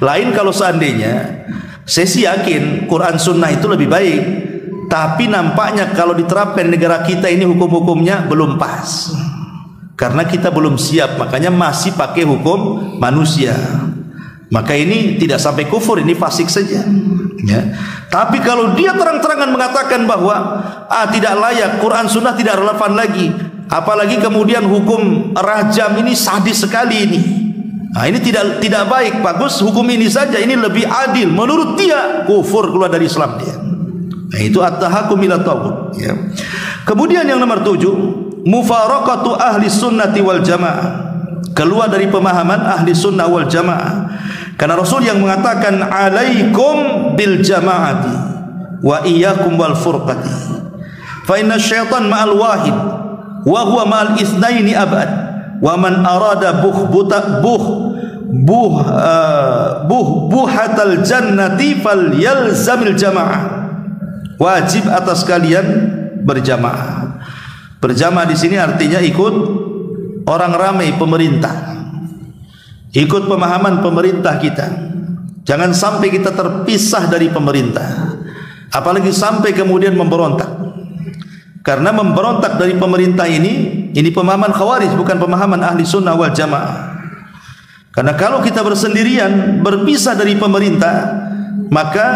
Lain kalau seandainya, saya sih yakin Quran Sunnah itu lebih baik, tapi nampaknya kalau diterapkan di negara kita ini hukum-hukumnya belum pas. Karena kita belum siap, makanya masih pakai hukum manusia. Maka ini tidak sampai kufur, ini fasik saja. Ya. Tapi kalau dia terang-terangan mengatakan bahwa tidak layak, Quran Sunnah tidak relevan lagi, apalagi kemudian hukum rajam ini sadis sekali ini. Ini tidak baik, bagus hukum ini saja, ini lebih adil. Menurut dia kufur, keluar dari Islam dia. Itu at-tahakum ila taghut. Ya. Kemudian yang nomor 7, mufaraqatu ahli sunnati wal jamaah, keluar dari pemahaman ahli sunnah wal jamaah. Karena Rasul yang mengatakan alaikum bil jamaati wa iyyakum wal furqati, fa inna syaitan ma'al wahid wa huwa ma'al itsnaini abad, wa man arada buhatal jannati falyalzamil jamaah. Wajib atas kalian berjamaah. Berjamaah di sini artinya ikut orang ramai pemerintah, ikut pemahaman pemerintah kita. Jangan sampai kita terpisah dari pemerintah, apalagi sampai kemudian memberontak. Karena memberontak dari pemerintah ini pemahaman khawarij, bukan pemahaman ahli sunnah wal jamaah. Karena kalau kita bersendirian, berpisah dari pemerintah, maka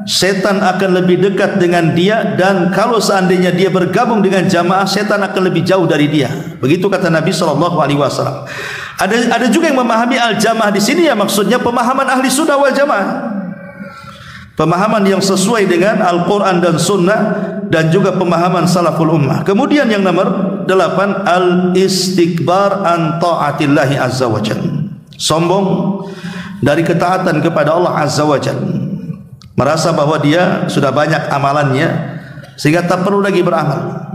setan akan lebih dekat dengan dia, dan kalau seandainya dia bergabung dengan jamaah, setan akan lebih jauh dari dia. Begitu kata Nabi SAW. Ada juga yang memahami al-jamaah di sini, ya maksudnya pemahaman ahli sunnah wal jamaah, pemahaman yang sesuai dengan Al-Quran dan Sunnah, dan juga pemahaman salaful ummah. Kemudian yang nomor 8, al-istikbar an ta'atillahi azza wa jalla, sombong dari ketaatan kepada Allah azza wa jalla, merasa bahwa dia sudah banyak amalannya sehingga tak perlu lagi beramal,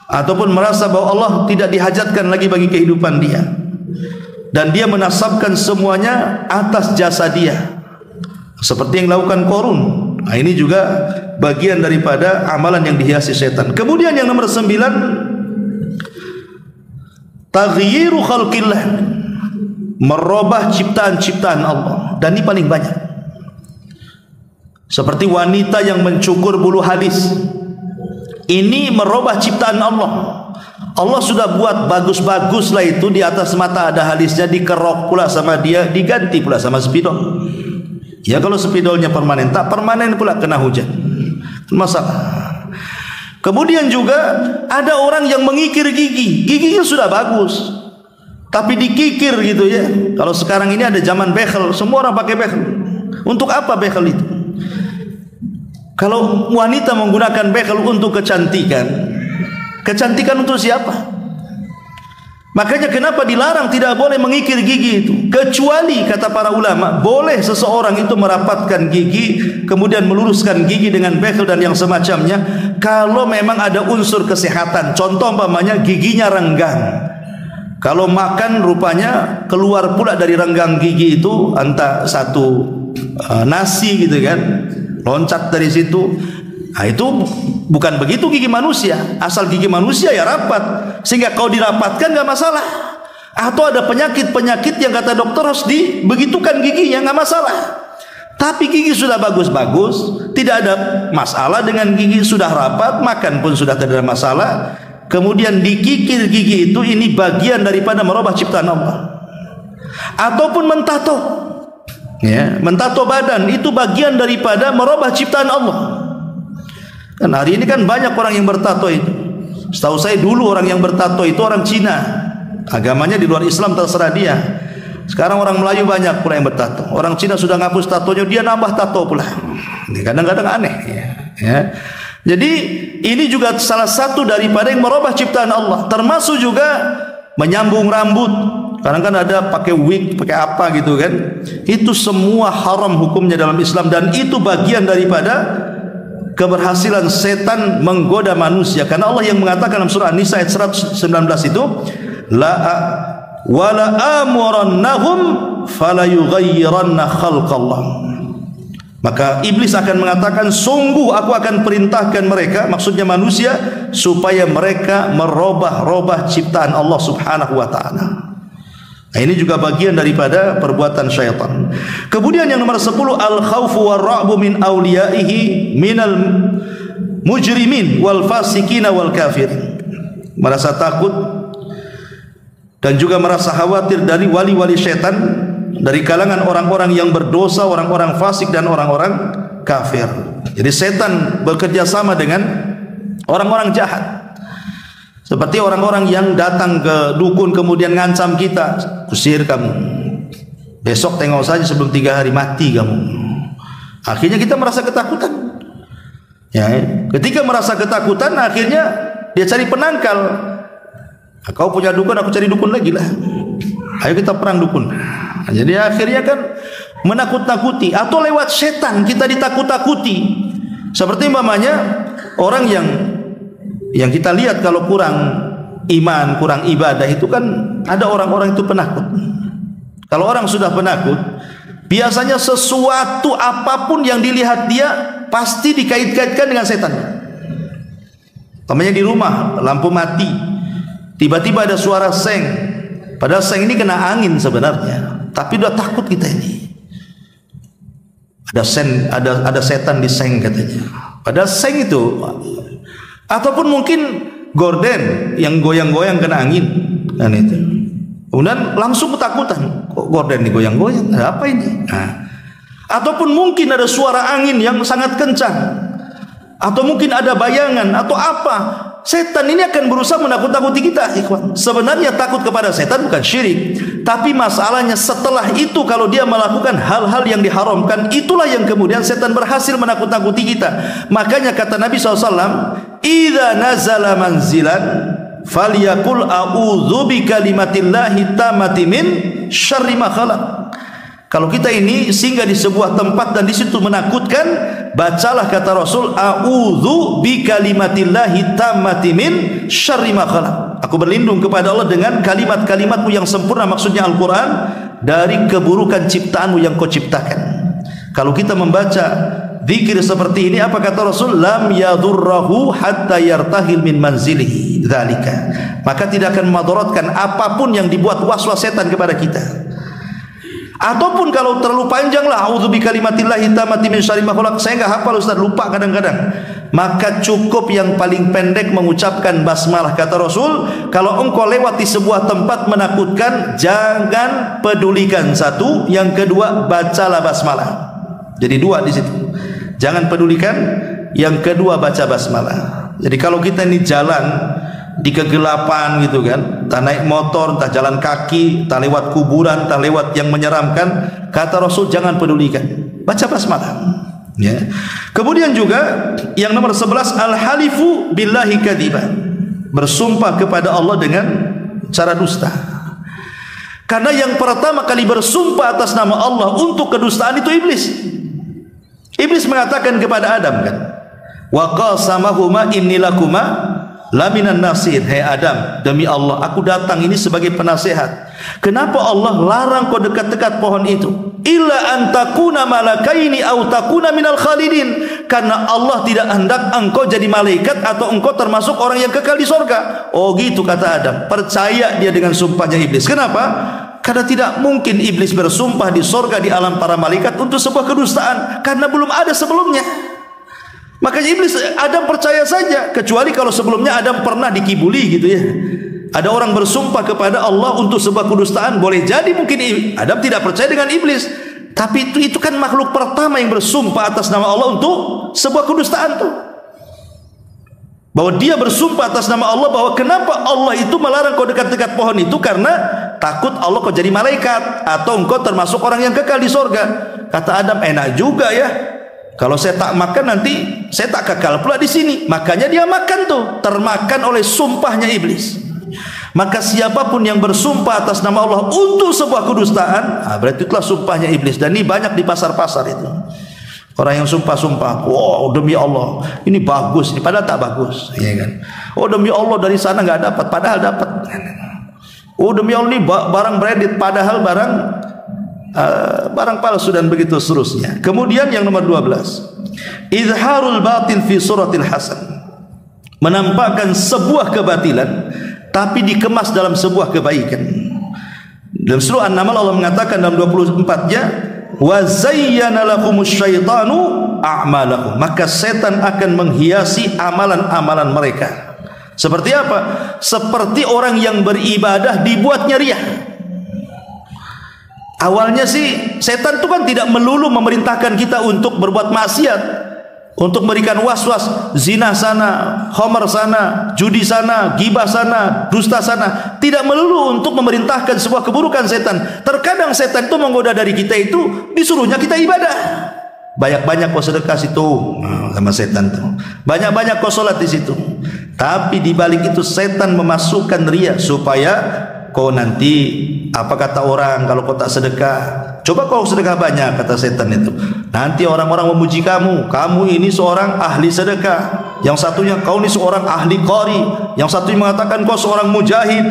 ataupun merasa bahwa Allah tidak dihajatkan lagi bagi kehidupan dia, dan dia menasabkan semuanya atas jasa dia, seperti yang dilakukan Qarun. Ini juga bagian daripada amalan yang dihiasi setan. Kemudian yang nomor 9, taghyiru khalqillah, merubah ciptaan-ciptaan Allah, dan ini paling banyak. Seperti wanita yang mencukur bulu hadis, ini merubah ciptaan Allah. Allah sudah buat bagus-bagus lah itu, di atas mata ada halisnya, dikerok pula sama dia, diganti pula sama spidol. Ya kalau spidolnya permanen, tak permanen pula kena hujan, masalah. Kemudian juga ada orang yang mengikir gigi, giginya sudah bagus tapi dikikir gitu ya. Kalau sekarang ini ada zaman bekel, semua orang pakai bekel. Untuk apa bekel itu? Kalau wanita menggunakan bekel untuk kecantikan, kecantikan untuk siapa? Makanya kenapa dilarang, tidak boleh mengikir gigi itu, kecuali kata para ulama, boleh seseorang itu merapatkan gigi kemudian meluruskan gigi dengan bekel dan yang semacamnya, kalau memang ada unsur kesehatan. Contoh umpamanya giginya renggang, kalau makan rupanya keluar pula dari renggang gigi itu entah satu nasi gitu kan, loncat dari situ. Nah, itu bukan begitu gigi manusia. Asal gigi manusia ya rapat, sehingga kalau dirapatkan nggak masalah. Atau ada penyakit-penyakit yang kata dokter harus dibegitukan giginya, nggak masalah. Tapi gigi sudah bagus-bagus, tidak ada masalah dengan gigi, sudah rapat, makan pun sudah tidak ada masalah. Kemudian dikikir gigi itu, ini bagian daripada merubah ciptaan Allah. Ataupun mentato, ya, mentato badan itu bagian daripada merubah ciptaan Allah. Kan hari ini kan banyak orang yang bertato itu. Setahu saya dulu orang yang bertato itu orang Cina, agamanya di luar Islam, terserah dia. Sekarang orang Melayu banyak pula yang bertato. Orang Cina sudah ngapus tatonya, dia nambah tato pula. Ini kadang-kadang aneh ya. Jadi ini juga salah satu daripada yang merubah ciptaan Allah. Termasuk juga menyambung rambut. Kadang kan ada pakai wig, pakai apa gitu kan. Itu semua haram hukumnya dalam Islam, dan itu bagian daripada keberhasilan setan menggoda manusia. Karena Allah yang mengatakan dalam surah An-Nisa ayat 119 itu, la wala amurannahum fala yughayyiranna khalqallah. Maka iblis akan mengatakan, sungguh aku akan perintahkan mereka, maksudnya manusia, supaya mereka merubah-rubah ciptaan Allah Subhanahu wa taala. Nah, ini juga bagian daripada perbuatan syaitan. Kemudian yang nomor 10, al-khaufu war-ra'bu min awliyaihi minal mujrimin wal fasikina wal kafirin. Merasa takut dan juga merasa khawatir dari wali-wali syaitan, dari kalangan orang-orang yang berdosa, orang-orang fasik dan orang-orang kafir. Jadi setan bekerja sama dengan orang-orang jahat. Seperti orang-orang yang datang ke dukun kemudian ngancam kita, usir kamu, besok tengok saja sebelum 3 hari mati kamu. Akhirnya kita merasa ketakutan. Ya, ketika merasa ketakutan, akhirnya dia cari penangkal. Kau punya dukun, aku cari dukun lagi lah. Ayo kita perang dukun. Jadi akhirnya kan menakut-nakuti, atau lewat setan kita ditakut-takuti. Seperti umpamanya orang yang kita lihat kalau kurang iman, kurang ibadah, itu kan ada orang-orang itu penakut. Kalau orang sudah penakut, biasanya sesuatu apapun yang dilihat dia pasti dikait-kaitkan dengan setan. Namanya di rumah lampu mati, tiba-tiba ada suara seng, padahal seng ini kena angin sebenarnya, tapi udah takut kita ini. Ada setan di seng katanya. Padahal seng itu, ataupun mungkin gorden yang goyang-goyang kena angin, kan itu. Kemudian langsung ketakutan, kok gorden ini goyang-goyang? Ada apa ini? Nah. Ataupun mungkin ada suara angin yang sangat kencang, atau mungkin ada bayangan atau apa. Setan ini akan berusaha menakut-nakuti kita, ikhwan. Sebenarnya takut kepada setan bukan syirik, tapi masalahnya setelah itu kalau dia melakukan hal-hal yang diharamkan, itulah yang kemudian setan berhasil menakut-nakuti kita. Makanya kata Nabi SAW, idza nazala manzilan falyaqul a'udzu bikalimatillahi tammati min syarri ma khalaq. Kalau kita ini singgah di sebuah tempat dan di situ menakutkan, bacalah kata Rasul, a'udzu bikalimatillahi tammati min syarri ma khalaq. Aku berlindung kepada Allah dengan kalimat-kalimatmu yang sempurna, maksudnya Al-Quran, dari keburukan ciptaanmu yang kau ciptakan. Kalau kita membaca zikir seperti ini, apa kata Rasul? Lam yadurrahu hatta yartahil min manzilihi dzalika. Maka tidak akan madaratkan apapun yang dibuat waswas setan kepada kita. Ataupun kalau terlalu panjang lah, a'udzu bikalimatillahi tammati min syarri ma khalaq, saya enggak hafal Ustaz, lupa kadang-kadang. Maka cukup yang paling pendek mengucapkan basmalah. Kata Rasul, kalau engkau lewati sebuah tempat menakutkan, jangan pedulikan satu, yang kedua bacalah basmalah. Jadi dua di situ. Jangan pedulikan, yang kedua baca basmalah. Jadi kalau kita ini jalan di kegelapan gitu kan, entah naik motor, entah jalan kaki, entah lewat kuburan, entah lewat yang menyeramkan, kata Rasul jangan pedulikan, baca basmalah, ya. Kemudian juga yang nomor 11, al-halifu billahi kadiba, bersumpah kepada Allah dengan cara dusta. Karena yang pertama kali bersumpah atas nama Allah untuk kedustaan itu iblis. Iblis mengatakan kepada Adam kan, wa qasamahuma inni lakuma laminan nasir, hai Adam, demi Allah aku datang ini sebagai penasehat. Kenapa Allah larang kau dekat-dekat pohon itu? Illa antakuna malakaini au takuna minal khalidin. Karena Allah tidak hendak engkau jadi malaikat atau engkau termasuk orang yang kekal di surga. Oh gitu kata Adam. Percaya dia dengan sumpahnya iblis. Kenapa? Karena tidak mungkin iblis bersumpah di surga, di alam para malaikat untuk sebuah kedustaan, karena belum ada sebelumnya. Makanya iblis, Adam percaya saja, kecuali kalau sebelumnya Adam pernah dikibuli gitu ya. Ada orang bersumpah kepada Allah untuk sebuah kedustaan, boleh jadi mungkin Adam tidak percaya dengan iblis. Tapi itu kan makhluk pertama yang bersumpah atas nama Allah untuk sebuah kedustaan tuh. Bahwa dia bersumpah atas nama Allah, bahwa kenapa Allah itu melarang kau dekat-dekat pohon itu, karena takut Allah kau jadi malaikat atau engkau termasuk orang yang kekal di surga. Kata Adam, enak juga ya, kalau saya tak makan nanti saya tak kekal pula di sini. Makanya dia makan tuh, termakan oleh sumpahnya iblis. Maka siapapun yang bersumpah atas nama Allah untuk sebuah kedustaan, berarti itulah sumpahnya iblis. Dan ini banyak di pasar-pasar itu. Orang yang sumpah-sumpah, wow demi Allah ini bagus, ini padahal tak bagus, ya kan? Oh demi Allah dari sana nggak dapat, padahal dapat. Oh demi Allah ini barang branded, padahal barang palsu dan begitu seterusnya. Kemudian yang nomor 12, izharul batil fi suratil hasan, menampakkan sebuah kebatilan tapi dikemas dalam sebuah kebaikan. Dalam surah An-Naml Allah mengatakan dalam 24-nya, wa zayyana lahumus syaitanu a'malahum, maka setan akan menghiasi amalan-amalan mereka. Seperti apa? Seperti orang yang beribadah dibuatnya riya. Awalnya sih setan itu kan tidak melulu memerintahkan kita untuk berbuat maksiat, untuk memberikan was-was, zina sana, khamar sana, judi sana, ghibah sana, dusta sana. Tidak melulu untuk memerintahkan sebuah keburukan setan. Terkadang setan itu menggoda dari kita itu, disuruhnya kita ibadah. Banyak-banyak kau sedekah situ sama setan tuh. Banyak-banyak kau sholat di situ. Tapi di balik itu setan memasukkan riya supaya kau nanti, apa kata orang kalau kau tak sedekah? Coba kau sedekah banyak, kata setan itu. Nanti orang-orang memuji kamu. Kamu ini seorang ahli sedekah. Yang satunya kau ini seorang ahli qari. Yang satunya mengatakan kau seorang mujahid.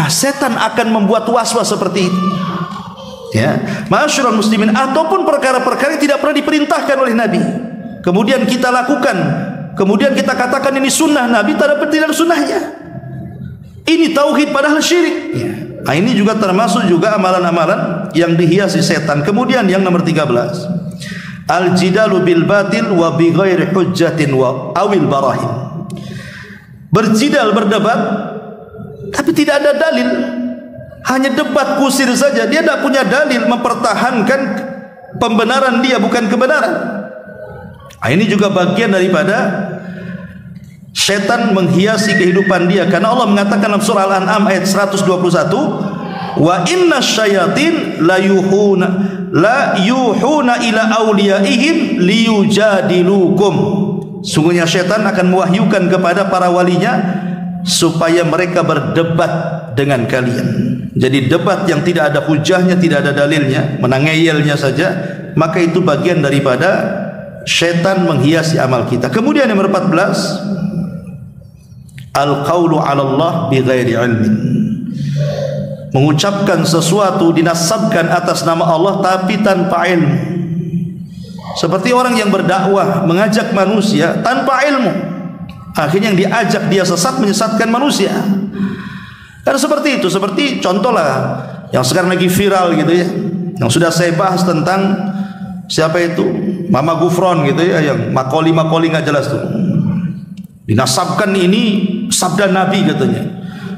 Setan akan membuat was-was seperti itu. Ya, ma'asyiral muslimin, ataupun perkara-perkara yang tidak pernah diperintahkan oleh Nabi, kemudian kita lakukan, kemudian kita katakan ini sunnah Nabi, tidak ada sunnahnya. Ini tauhid padahal syirik. Ya. Nah, ini juga termasuk juga amalan-amalan yang dihiasi setan. Kemudian yang nomor 13, al-jidalu bil batil wa bi ghairi hujjatin wa awil barahin. Berjidal, berdebat tapi tidak ada dalil. Hanya debat kusir saja, dia tidak punya dalil mempertahankan pembenaran dia, bukan kebenaran. Nah, ini juga bagian daripada setan menghiasi kehidupan dia, karena Allah mengatakan dalam surah Al-An'am ayat 121, wa inna syayatin la yuhuna ila awliyaihim liyujadilukum. Sungguhnya syaitan akan mewahyukan kepada para walinya supaya mereka berdebat dengan kalian. Jadi debat yang tidak ada hujahnya, tidak ada dalilnya, menangeyelnya saja, maka itu bagian daripada syaitan menghiasi amal kita. Kemudian yang nomor 14, al-qawlu 'ala Allah bighairi ilmin. Mengucapkan sesuatu, dinasabkan atas nama Allah tapi tanpa ilmu. Seperti orang yang berdakwah, mengajak manusia tanpa ilmu, akhirnya yang diajak dia sesat, menyesatkan manusia. Karena seperti itu, seperti contohlah yang sekarang lagi viral gitu ya, yang sudah saya bahas tentang siapa itu Mama Gufron gitu ya, yang makoli nggak jelas tuh, dinasabkan ini sabda Nabi katanya.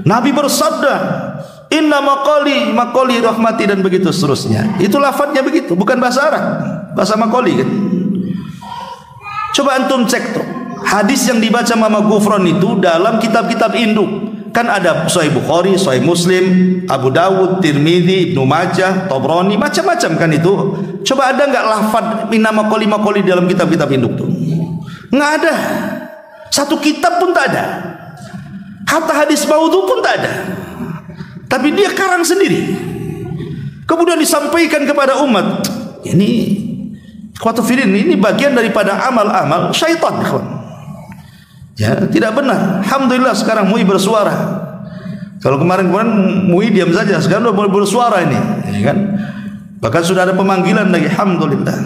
Nabi bersabda, inna makoli rahmati, dan begitu seterusnya. Itu lafadznya begitu, bukan bahasa Arab, bahasa makoli kan. Coba antum cek tuh hadis yang dibaca Mama Gufron itu dalam kitab-kitab induk. Kan ada Sahih Bukhari, Sahih Muslim, Abu Dawud, Tirmidzi, Ibnu Majah, Tabrani, macam-macam kan itu. Coba ada enggak lafaz nama makoli dalam kitab-kitab induk tuh? Enggak ada. Satu kitab pun tak ada. Hatta hadis maudhu pun tak ada. Tapi dia karang sendiri. Kemudian disampaikan kepada umat. Ini ini bagian daripada amal-amal syaitan, kawan. Ya, tidak benar. Alhamdulillah sekarang MUI bersuara. Kalau kemarin-kemarin MUI diam saja, sekarang sudah bersuara ini, ya kan? Bahkan sudah ada pemanggilan lagi. Alhamdulillah.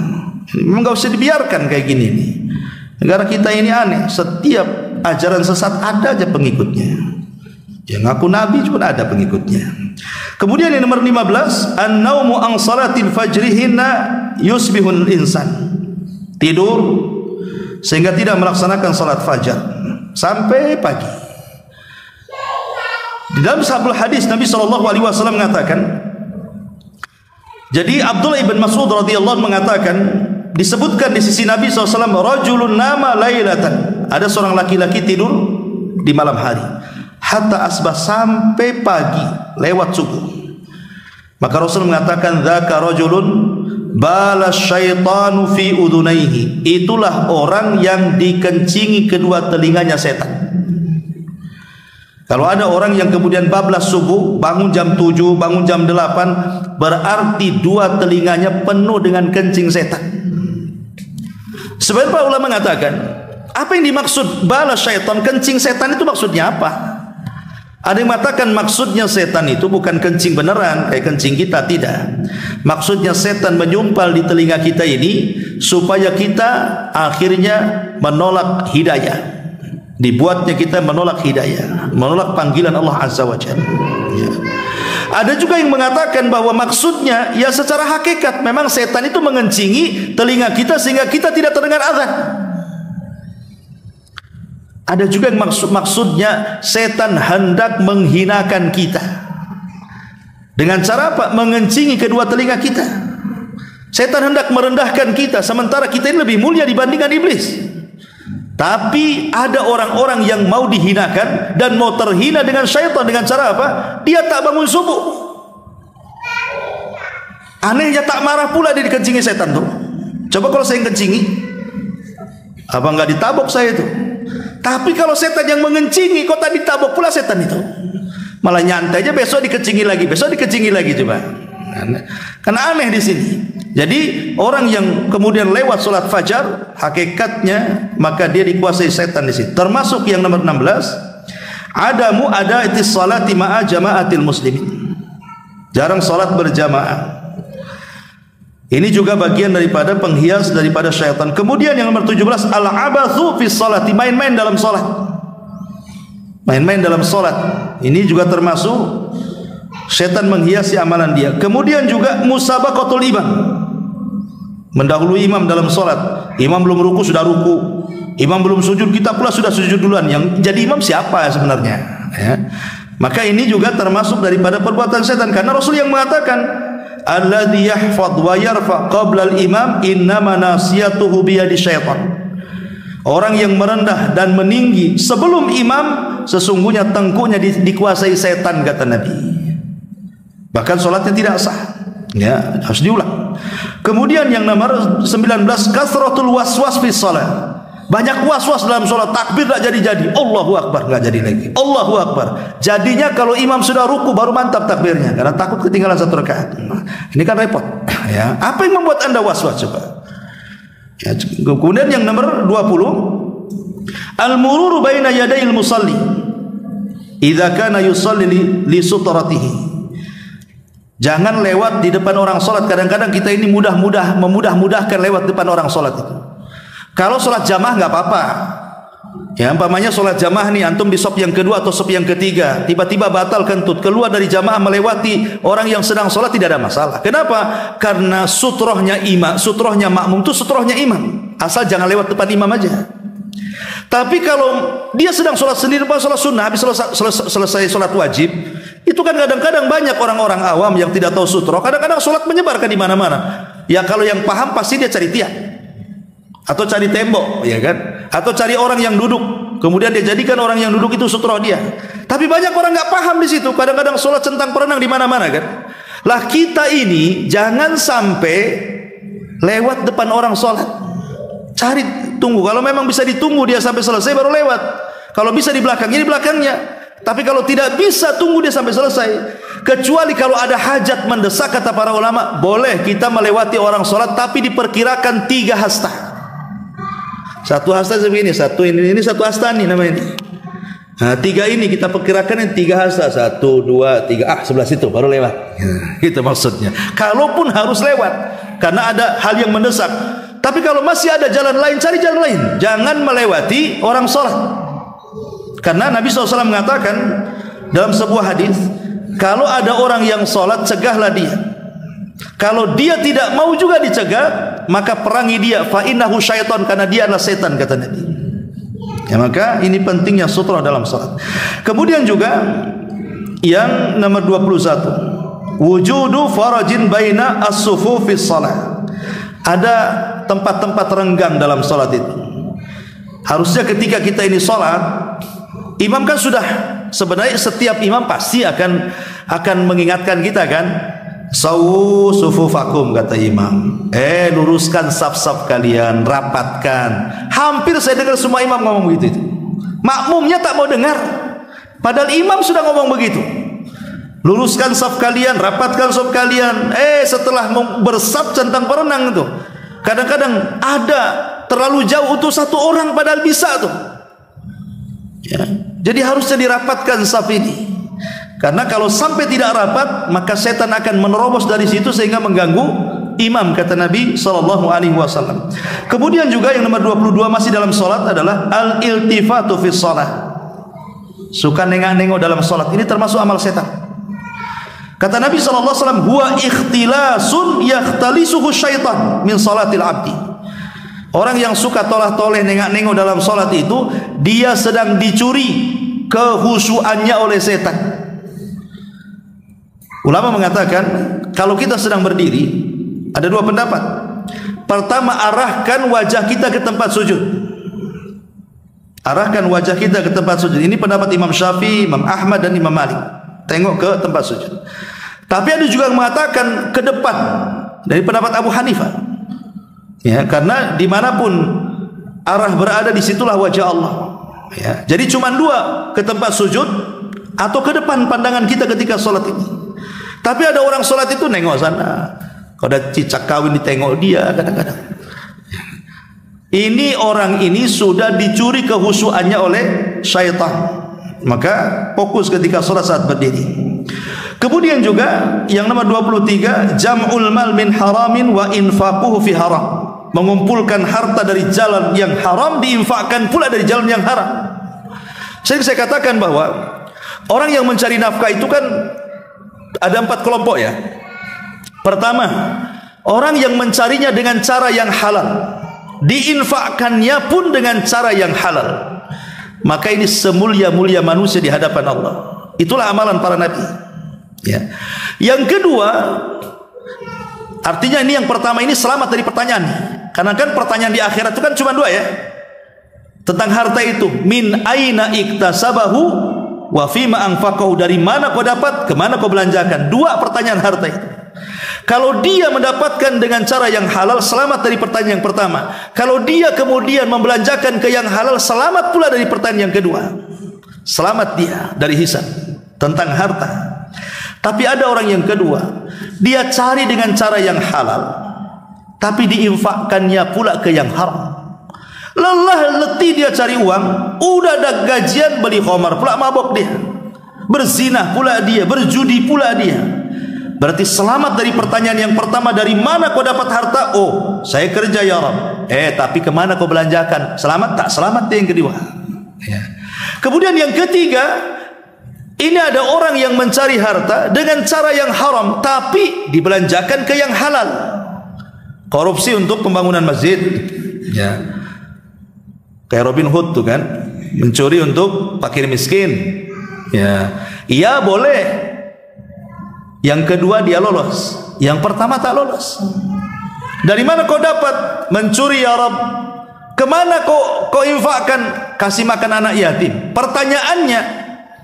Memang enggak usah dibiarkan kayak gini nih. Negara kita ini aneh. Setiap ajaran sesat ada aja pengikutnya. Yang ngaku nabi pun ada pengikutnya. Kemudian yang nomor 15, an-naumu an salatil fajrihinna yusbihul insan. Tidur sehingga tidak melaksanakan salat fajar sampai pagi. Di dalam sabul hadis Nabi SAW mengatakan, jadi Abdullah ibn Mas'ud radhiyallahu anhu mengatakan, disebutkan di sisi Nabi SAW, rajulun nama lailatan, ada seorang laki-laki tidur di malam hari, hatta asbah, sampai pagi lewat subuh. Maka Rasul mengatakan, dzaka rajulun bala syaitanu fi udhunaihi, itulah orang yang dikencingi kedua telinganya setan. Kalau ada orang yang kemudian bablas subuh, bangun jam 7, bangun jam 8, berarti dua telinganya penuh dengan kencing setan. Sebenarnya para ulama mengatakan, apa yang dimaksud bala syaitan, kencing setan itu maksudnya apa? Ada yang mengatakan maksudnya setan itu bukan kencing beneran kayak kencing kita, tidak. Maksudnya setan menyumpal di telinga kita ini supaya kita akhirnya menolak hidayah. Dibuatnya kita menolak hidayah, menolak panggilan Allah Azza wa Jalla. Ya. Ada juga yang mengatakan bahwa maksudnya ya secara hakikat memang setan itu mengencingi telinga kita sehingga kita tidak terdengar azan. Ada juga yang maksudnya setan hendak menghinakan kita. Dengan cara apa? Mengencingi kedua telinga kita. Setan hendak merendahkan kita sementara kita ini lebih mulia dibandingkan iblis. Tapi ada orang-orang yang mau dihinakan dan mau terhina dengan syaitan dengan cara apa? Dia tak bangun subuh. Anehnya tak marah pula dia dikencingi setan tuh. Coba kalau saya yang kencingi, apa enggak ditabok saya itu? Tapi kalau setan yang mengencingi, kok tak ditabok pula setan itu? Malah nyantai aja, besok dikencingi lagi, besok dikencingi lagi coba. Karena aneh di sini. Jadi orang yang kemudian lewat sholat fajar, hakikatnya maka dia dikuasai setan di sini. Termasuk yang nomor 16, adamu adaitis salati ma'a jama'atil muslimin. Jarang sholat berjamaah. Ini juga bagian daripada penghias daripada syaitan. Kemudian yang nomor 17, al-abathu fi sholati, main-main dalam sholat. Main-main dalam sholat. Ini juga termasuk syaitan menghiasi amalan dia. Kemudian juga musabaqatul imam, mendahului imam dalam sholat. Imam belum ruku sudah ruku, imam belum sujud kita pula sudah sujud duluan. Yang jadi imam siapa sebenarnya? Ya. Maka ini juga termasuk daripada perbuatan syaitan, karena Rasul yang mengatakan alladzi yahfadz wa yarfa qabla al-imam innama nasiyatuhu biyadi syaitan. Orang yang merendah dan meninggi sebelum imam sesungguhnya tengkuknya dikuasai setan, kata Nabi. Bahkan solatnya tidak sah. Ya, harus diulang. Kemudian yang nomor 19, kasratul waswas fi shalah. Banyak waswas dalam solat, takbir tak jadi-jadi, Allahu Akbar enggak jadi lagi, Allahu Akbar. Jadinya kalau imam sudah ruku baru mantap takbirnya karena takut ketinggalan satu rakaat. Ini kan repot. Ya, apa yang membuat Anda waswas coba? Ya, kemudian yang nomor 20, al-mururu baina yadayil musalli idza kana yusalli li sutratihi. Jangan lewat di depan orang salat. Kadang-kadang kita ini memudah-mudahkan lewat depan orang salat itu. Kalau salat jamaah enggak apa-apa. Ya, umpamanya salat jamaah nih, antum di sop yang kedua atau sop yang ketiga, tiba-tiba batal kentut, keluar dari jamaah melewati orang yang sedang salat tidak ada masalah. Kenapa? Karena sutrohnya imam, sutrohnya makmum itu sutrohnya imam. Asal jangan lewat depan imam aja. Tapi kalau dia sedang salat sendiri, salat sunnah, habis selesai salat wajib, itu kan kadang-kadang banyak orang-orang awam yang tidak tahu sutroh. Kadang-kadang salat menyebarkan di mana-mana. Ya kalau yang paham pasti dia cari tiang atau cari tembok, ya kan? Atau cari orang yang duduk, kemudian dia jadikan orang yang duduk itu sutroh dia. Tapi banyak orang nggak paham di situ. Kadang-kadang sholat centang perenang di mana-mana kan. Lah kita ini jangan sampai lewat depan orang sholat. Cari, tunggu. Kalau memang bisa ditunggu dia sampai selesai baru lewat. Kalau bisa di belakangnya, di belakangnya. Tapi kalau tidak bisa, tunggu dia sampai selesai. Kecuali kalau ada hajat mendesak, kata para ulama, boleh kita melewati orang sholat, tapi diperkirakan 3 hasta. Satu hasta segini, satu ini satu hasta nih namanya ini. Nah, 3 ini kita perkirakan 3 hasta, 1, 2, 3, sebelah situ baru lewat. Itu maksudnya. Kalaupun harus lewat, karena ada hal yang mendesak. Tapi kalau masih ada jalan lain, cari jalan lain. Jangan melewati orang sholat. Karena Nabi SAW mengatakan dalam sebuah hadis, kalau ada orang yang sholat, cegahlah dia. Kalau dia tidak mau juga dicegah, maka perangi dia, fa innahu syaitan, karena dia adalah setan, kata Nabi. Ya, maka ini pentingnya sutrah dalam salat. Kemudian juga yang nomor 21, wujudu farajin baina as-sufufis shalah. Ada tempat-tempat renggang dalam salat itu. Harusnya ketika kita ini salat, imam kan sudah, sebenarnya setiap imam pasti akan mengingatkan kita kan, sawu sufufakum, kata imam, luruskan saf-saf kalian, rapatkan. Hampir saya dengar semua imam ngomong begitu itu. Makmumnya tak mau dengar, padahal imam sudah ngomong begitu. Luruskan saf kalian, rapatkan saf kalian. Setelah bersaf centang perenang itu, kadang-kadang ada terlalu jauh untuk satu orang padahal bisa tuh. Ya. Jadi harusnya dirapatkan saf ini. Karena kalau sampai tidak rapat, maka setan akan menerobos dari situ sehingga mengganggu imam, kata Nabi SAW. Kemudian juga yang nomor 22 masih dalam solat adalah al-iltifatu fi shalah. Suka nengok-nengok dalam solat. Ini termasuk amal setan. Kata Nabi SAW, huwa ikhtilasun yakhtalisuhu syaitan min salatil abdi. Orang yang suka tolah-toleh nengok-nengok dalam solat itu, dia sedang dicuri kehusuannya oleh setan. Ulama mengatakan, kalau kita sedang berdiri, ada dua pendapat. Pertama, arahkan wajah kita ke tempat sujud. Arahkan wajah kita ke tempat sujud. Ini pendapat Imam Syafi'i, Imam Ahmad dan Imam Malik. Tengok ke tempat sujud. Tapi ada juga yang mengatakan ke depan, dari pendapat Abu Hanifah. Ya, karena dimanapun arah berada, disitulah wajah Allah. Ya, jadi cuma dua, ke tempat sujud atau ke depan pandangan kita ketika solat ini. Tapi ada orang solat itu nengok sana. Kalau ada cicak kawin ditengok dia kadang-kadang. Ini orang ini sudah dicuri kehusuannya oleh syaitan. Maka fokus ketika solat saat berdiri. Kemudian juga yang nomor 23, jam'ul mal min haramin wa infaquhu fi haram. Mengumpulkan harta dari jalan yang haram, diinfakkan pula dari jalan yang haram. Saya katakan bahwa orang yang mencari nafkah itu kan ada 4 kelompok ya. Pertama, orang yang mencarinya dengan cara yang halal, diinfakkannya pun dengan cara yang halal. Maka ini semulia-mulia manusia di hadapan Allah. Itulah amalan para nabi. Ya. Yang kedua, artinya ini yang pertama ini selamat dari pertanyaan. Karena kan pertanyaan di akhirat itu kan cuma 2 ya. Tentang harta itu, min aina iktasabahu wa fima anfaqahu, dari mana kau dapat, ke mana kau belanjakan. 2 pertanyaan harta itu. Kalau dia mendapatkan dengan cara yang halal, selamat dari pertanyaan yang pertama. Kalau dia kemudian membelanjakan ke yang halal, selamat pula dari pertanyaan yang kedua. Selamat dia dari hisab tentang harta. Tapi ada orang yang kedua, dia cari dengan cara yang halal, tapi diinfakkannya pula ke yang haram. Lelah letih dia cari uang, udah ada gajian beli khamar pula mabok dia, berzinah pula dia, berjudi pula dia. Berarti selamat dari pertanyaan yang pertama, dari mana kau dapat harta? Oh, saya kerja ya Rabb. Tapi kemana kau belanjakan? Selamat tak? Selamat dia yang kedua. Ya. Kemudian yang ketiga, ini ada orang yang mencari harta dengan cara yang haram, tapi dibelanjakan ke yang halal. Korupsi untuk pembangunan masjid. Ya. Kayak Robin Hood tuh kan, mencuri untuk fakir miskin. Ya, iya boleh. Yang kedua dia lolos, yang pertama tak lolos. Dari mana kau dapat? Mencuri ya Rabb. Kemana kau infakkan? Kasih makan anak yatim. Pertanyaannya,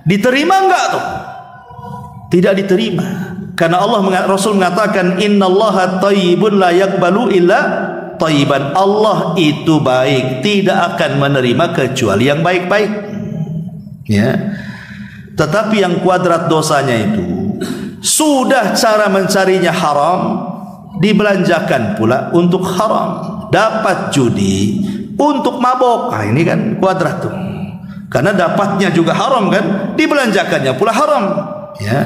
diterima enggak tuh? Tidak diterima. Karena Rasul mengatakan, innallaha thayyibun la yaqbalu illa thayyiban. Allah itu baik, tidak akan menerima kecuali yang baik-baik. Ya. Tetapi yang kuadrat dosanya itu, sudah cara mencarinya haram, dibelanjakan pula untuk haram. Dapat judi untuk mabok. Ini kan kuadrat tuh. Karena dapatnya juga haram kan, dibelanjakannya pula haram. Ya.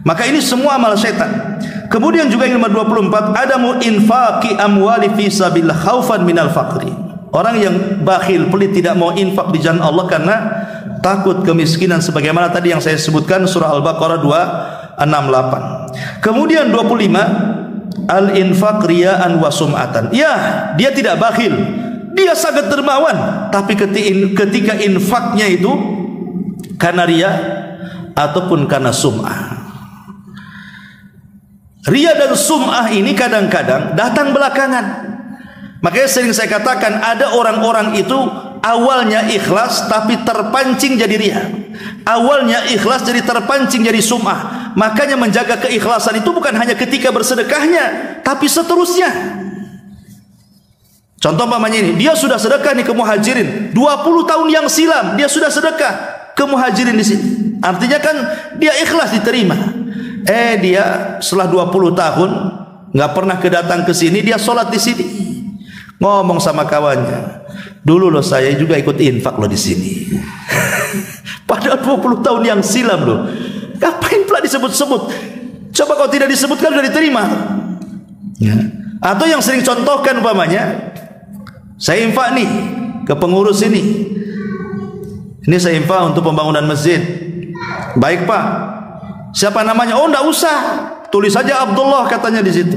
Maka ini semua amal setan. Kemudian juga yang nomor 24, adamu infaqi amwali fi sabilillah khaufan minal faqri. Orang yang bakhil, pelit, tidak mau infak di jalan Allah karena takut kemiskinan, sebagaimana tadi yang saya sebutkan surah Al-Baqarah 268. Kemudian 25, al-infaq riya'an wa sum'atan. Ya, dia tidak bakhil, dia sangat dermawan, tapi ketika infaknya itu karena riya ataupun karena sum'ah. Riya dan sum'ah ini kadang-kadang datang belakangan. Makanya sering saya katakan, ada orang-orang itu awalnya ikhlas tapi terpancing jadi riya. Awalnya ikhlas jadi terpancing jadi sum'ah. Makanya menjaga keikhlasan itu bukan hanya ketika bersedekahnya, tapi seterusnya. Contoh umpamanya ini, dia sudah sedekah nih ke muhajirin 20 tahun yang silam, dia sudah sedekah ke muhajirin di sini. Artinya kan dia ikhlas, diterima. Dia setelah 20 tahun nggak pernah kedatang ke sini, dia sholat di sini. Ngomong sama kawannya, dulu loh saya juga ikut infak loh di sini. Padahal 20 tahun yang silam loh. Nggak pula disebut-sebut. Coba kalau tidak disebutkan sudah diterima. Ya. Atau yang sering contohkan umpamanya, saya infak nih ke pengurus ini. Ini saya infak untuk pembangunan masjid. Baik Pak. Siapa namanya? Oh, enggak usah. Tulis saja Abdullah katanya di situ.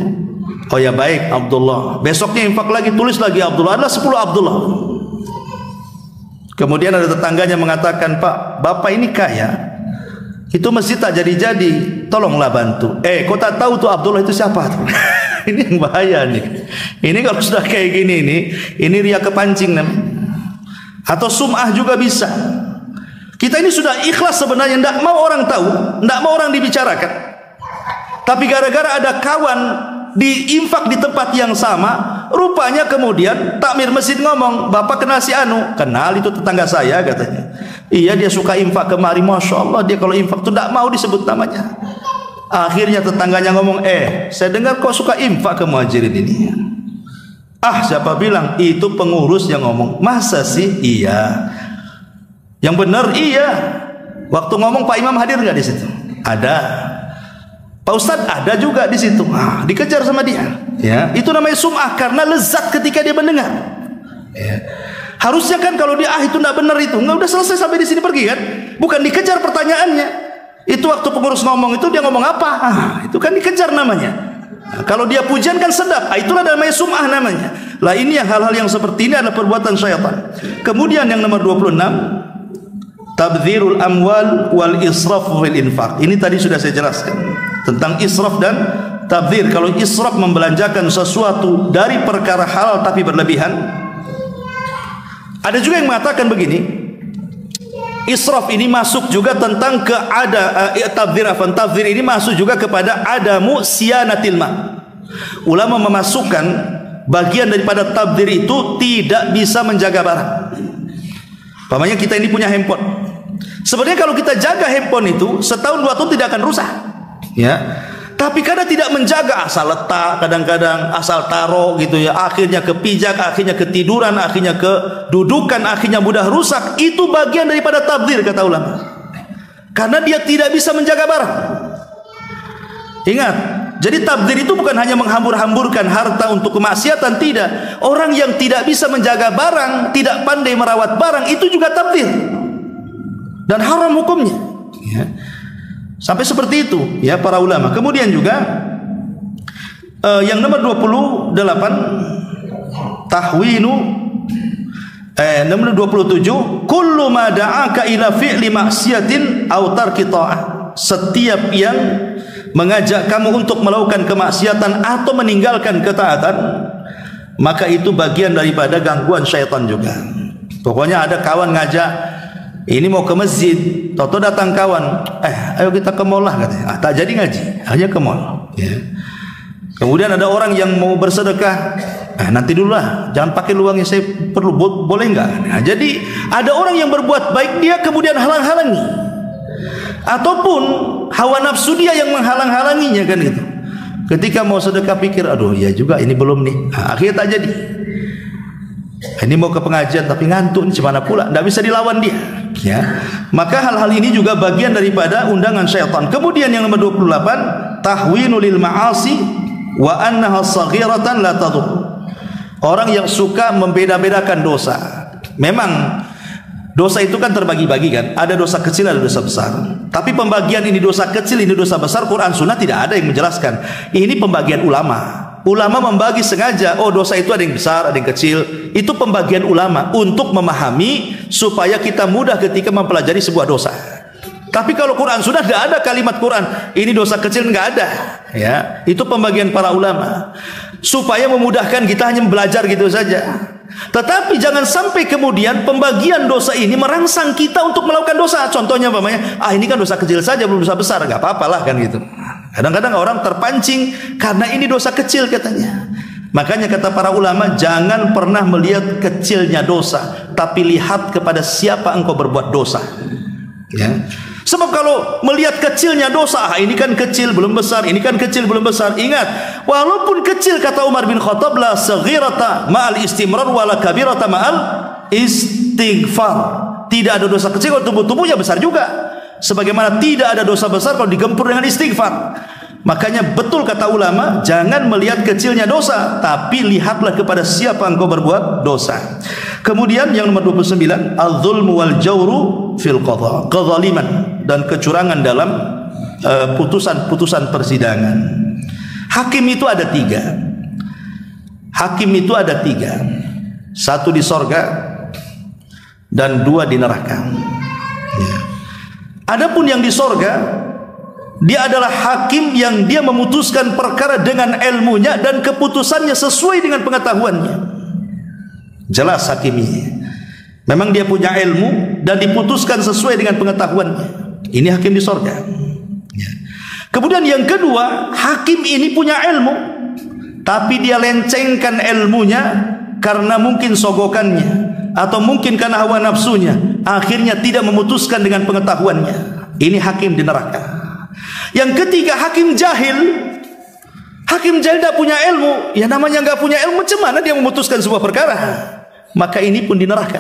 Oh ya baik Abdullah. Besoknya infak lagi, tulis lagi Abdullah. Adalah 10 Abdullah. Kemudian ada tetangganya mengatakan, Pak, Bapak ini kaya. Itu masjid tak jadi-jadi. Tolonglah bantu. Kau tak tahu tuh Abdullah itu siapa? Ini yang bahaya nih. Ini kalau sudah kayak gini ini ria kepancing namanya. Atau sum'ah juga bisa. Kita ini sudah ikhlas sebenarnya, tidak mau orang tahu, tidak mau orang dibicarakan. Tapi gara-gara ada kawan diinfak di tempat yang sama, rupanya kemudian takmir masjid ngomong, Bapak kenal si Anu? Kenal, itu tetangga saya katanya. Iya, dia suka infak kemari, Masya Allah, dia kalau infak itu tidak mau disebut namanya. Akhirnya tetangganya ngomong, saya dengar kau suka infak ke muhajirin ini. Ah, siapa bilang? Itu pengurus yang ngomong. Masa sih? Iya. Yang benar iya. Waktu ngomong Pak Imam hadir nggak di situ? Ada. Pak Ustadz ada juga di situ. Dikejar sama dia. Ya, itu namanya sum'ah karena lezat ketika dia mendengar. Ya. Harusnya kan kalau dia itu nggak benar itu, nggak udah selesai sampai di sini pergi kan? Bukan dikejar pertanyaannya. Itu waktu pengurus ngomong itu dia ngomong apa? Itu kan dikejar namanya. Nah, kalau dia pujian kan sedap. Itulah namanya sum'ah namanya. Lah ini yang hal-hal yang seperti ini adalah perbuatan syaitan. Kemudian yang nomor 26, tabdzirul amwal wal israf fil infaq. Ini tadi sudah saya jelaskan tentang israf dan tabdzir. Kalau israf membelanjakan sesuatu dari perkara halal tapi berlebihan. Ada juga yang mengatakan begini, israf ini masuk juga tentang tabdzir ini masuk juga kepada adamu siyanatil ma. Ulama memasukkan bagian daripada tabdzir itu tidak bisa menjaga barang. Pamannya kita ini punya handphone. Sebenarnya kalau kita jaga handphone itu setahun 2 tahun tidak akan rusak. Ya. Tapi karena tidak menjaga, asal letak, kadang-kadang asal taruh gitu ya, akhirnya kepijak, akhirnya ketiduran, akhirnya kedudukan, akhirnya mudah rusak. Itu bagian daripada tabdzir kata ulama. Karena dia tidak bisa menjaga barang. Ingat, jadi tabdzir itu bukan hanya menghambur-hamburkan harta untuk kemaksiatan, tidak. Orang yang tidak bisa menjaga barang, tidak pandai merawat barang, itu juga tabdzir. Dan haram hukumnya. Ya. Sampai seperti itu ya para ulama. Kemudian juga yang nomor 28 tahwinu nomor 27 kullu ma da'aka ila fi'li maksiatin aw tarki ta'ah. Setiap yang mengajak kamu untuk melakukan kemaksiatan atau meninggalkan ketaatan, maka itu bagian daripada gangguan syaitan juga. Pokoknya ada kawan ngajak, ini mau ke masjid, toto datang kawan, ayo kita ke mall lah katanya. Tak jadi ngaji, hanya ke mall. Ya. Kemudian ada orang yang mau bersedekah, nanti dulu lah, jangan pakai uangnya, saya perlu, boleh nggak? Nah, jadi ada orang yang berbuat baik, dia kemudian halang-halangi, ataupun hawa nafsu dia yang menghalang-halanginya kan gitu. Ketika mau sedekah pikir, aduh ya juga ini belum nih, akhirnya tak jadi. Ini mau ke pengajian tapi ngantuk, gimana pula? Tidak bisa dilawan dia. Ya. Maka hal-hal ini juga bagian daripada undangan syaitan. Kemudian yang nomor 28, tahwinu lil ma'asi wa annaha saghiratan la tadur. Orang yang suka membeda-bedakan dosa. Memang dosa itu kan terbagi-bagi kan. Ada dosa kecil, ada dosa besar. Tapi pembagian ini dosa kecil, ini dosa besar, Quran Sunnah tidak ada yang menjelaskan. Ini pembagian ulama. Ulama membagi sengaja, oh dosa itu ada yang besar, ada yang kecil. Itu pembagian ulama untuk memahami supaya kita mudah ketika mempelajari sebuah dosa. Tapi kalau Quran sudah tidak ada kalimat Quran ini dosa kecil, nggak ada. Ya, itu pembagian para ulama supaya memudahkan kita hanya belajar gitu saja. Tetapi jangan sampai kemudian pembagian dosa ini merangsang kita untuk melakukan dosa. Contohnya umpamanya, ini kan dosa kecil saja, belum dosa besar, nggak apa-apalah kan gitu. Kadang-kadang orang terpancing karena ini dosa kecil katanya. Makanya kata para ulama, jangan pernah melihat kecilnya dosa, tapi lihat kepada siapa engkau berbuat dosa. Ya. Sebab kalau melihat kecilnya dosa, ini kan kecil belum besar, ini kan kecil belum besar. Ingat, walaupun kecil kata Umar bin Khattab, la saghirata ma'al istimrar wala kabirata ma'al istighfar. Tidak ada dosa kecil kalau tubuh-tubuhnya besar juga. sebagaimana tidak ada dosa besar kalau digempur dengan istighfar. Makanya betul kata ulama, jangan melihat kecilnya dosa, tapi lihatlah kepada siapa engkau berbuat dosa. Kemudian yang nomor 29, az-zulmu wal jawru fil qadha, kezaliman dan kecurangan dalam putusan-putusan persidangan. Hakim itu ada 3. Hakim itu ada 3. 1 di sorga dan 2 di neraka. Ya. Adapun yang di sorga, dia adalah hakim yang dia memutuskan perkara dengan ilmunya dan keputusannya sesuai dengan pengetahuannya. Jelas hakim ini memang dia punya ilmu dan diputuskan sesuai dengan pengetahuannya. Ini hakim di sorga. Ya. Kemudian yang kedua, hakim ini punya ilmu, tapi dia lencengkan ilmunya karena mungkin sogokannya atau mungkin karena hawa nafsunya, akhirnya tidak memutuskan dengan pengetahuannya. Ini hakim di neraka. Yang ketiga, hakim jahil. Hakim jahil tidak punya ilmu. Ya namanya nggak punya ilmu, macam mana dia memutuskan sebuah perkara? Maka ini pun di neraka.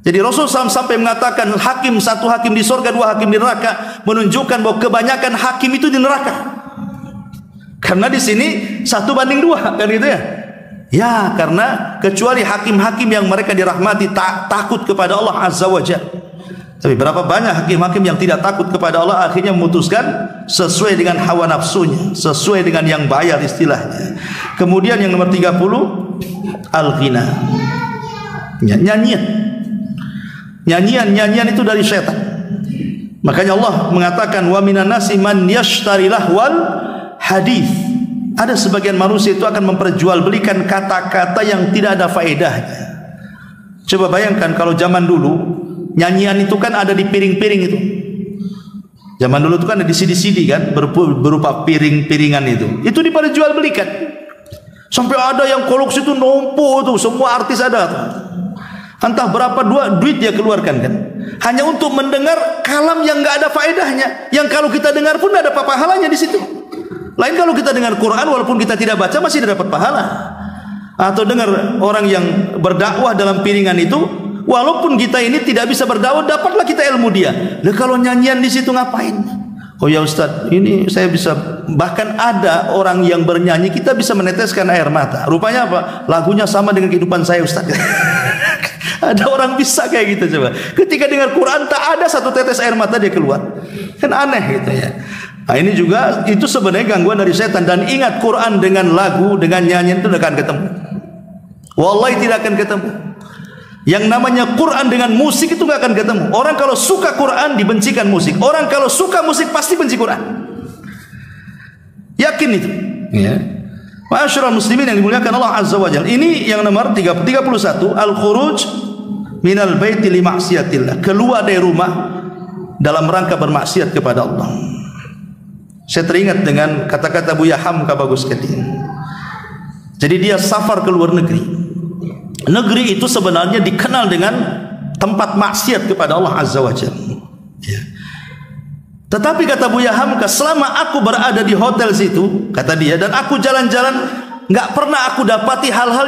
Jadi Rasul SAW sampai mengatakan satu hakim di surga, 2 hakim di neraka, menunjukkan bahwa kebanyakan hakim itu di neraka. Karena di sini 1:2 kan gitu ya. Ya, karena kecuali hakim-hakim yang mereka dirahmati takut kepada Allah Azza wa Jalla. Tapi berapa banyak hakim-hakim yang tidak takut kepada Allah, akhirnya memutuskan sesuai dengan hawa nafsunya, sesuai dengan yang bayar istilahnya. Kemudian yang nomor 30, al-ghina. Nyanyian. Nyanyian itu dari setan. Makanya Allah mengatakan wa minan nasi man yashtari lahwal hadis. Ada sebagian manusia itu akan memperjualbelikan kata-kata yang tidak ada faedahnya. Coba bayangkan kalau zaman dulu nyanyian itu kan ada di piring-piring itu. Zaman dulu itu kan ada di CD-CD kan, berupa piring-piringan itu. Itu diperjualbelikan. Sampai ada yang koleksi itu numpuk tuh, semua artis ada tuh. Entah berapa duit dia keluarkan kan. Hanya untuk mendengar kalam yang enggak ada faedahnya, yang kalau kita dengar pun ada pahalanya di situ. Lain kalau kita dengar Quran walaupun kita tidak baca masih dapat pahala. Atau dengar orang yang berdakwah dalam piringan itu, walaupun kita ini tidak bisa berdakwah, dapatlah kita ilmu dia. Lah kalau nyanyian di situ ngapain? Oh ya Ustaz, ini saya bisa, bahkan ada orang yang bernyanyi kita bisa meneteskan air mata. Rupanya apa? Lagunya sama dengan kehidupan saya Ustaz. Ada orang bisa kayak gitu coba. Ketika dengar Quran tak ada satu tetes air mata dia keluar. Kan aneh gitu ya. Nah ini juga itu sebenarnya gangguan dari setan. Dan ingat, Quran dengan lagu, dengan nyanyian itu tidak akan ketemu. Wallahi tidak akan ketemu. Yang namanya Quran dengan musik itu nggak akan ketemu. Orang kalau suka Quran dibencikan musik. Orang kalau suka musik pasti benci Quran. Yakin itu. Ya. Ma'asyiral muslimin yang dimuliakan Allah Azza wa Jalla. Ini yang nomor 31, al-khuruj minal baiti li ma'siyatillah. Keluar dari rumah dalam rangka bermaksiat kepada Allah. Saya teringat dengan kata-kata Buya Hamka bagus sekali. Jadi dia safar ke luar negeri. Negeri itu sebenarnya dikenal dengan tempat maksiat kepada Allah Azza wa Jalla. Ya. Tetapi kata Buya Hamka, selama aku berada di hotel situ, kata dia, dan aku jalan-jalan, nggak pernah aku dapati hal-hal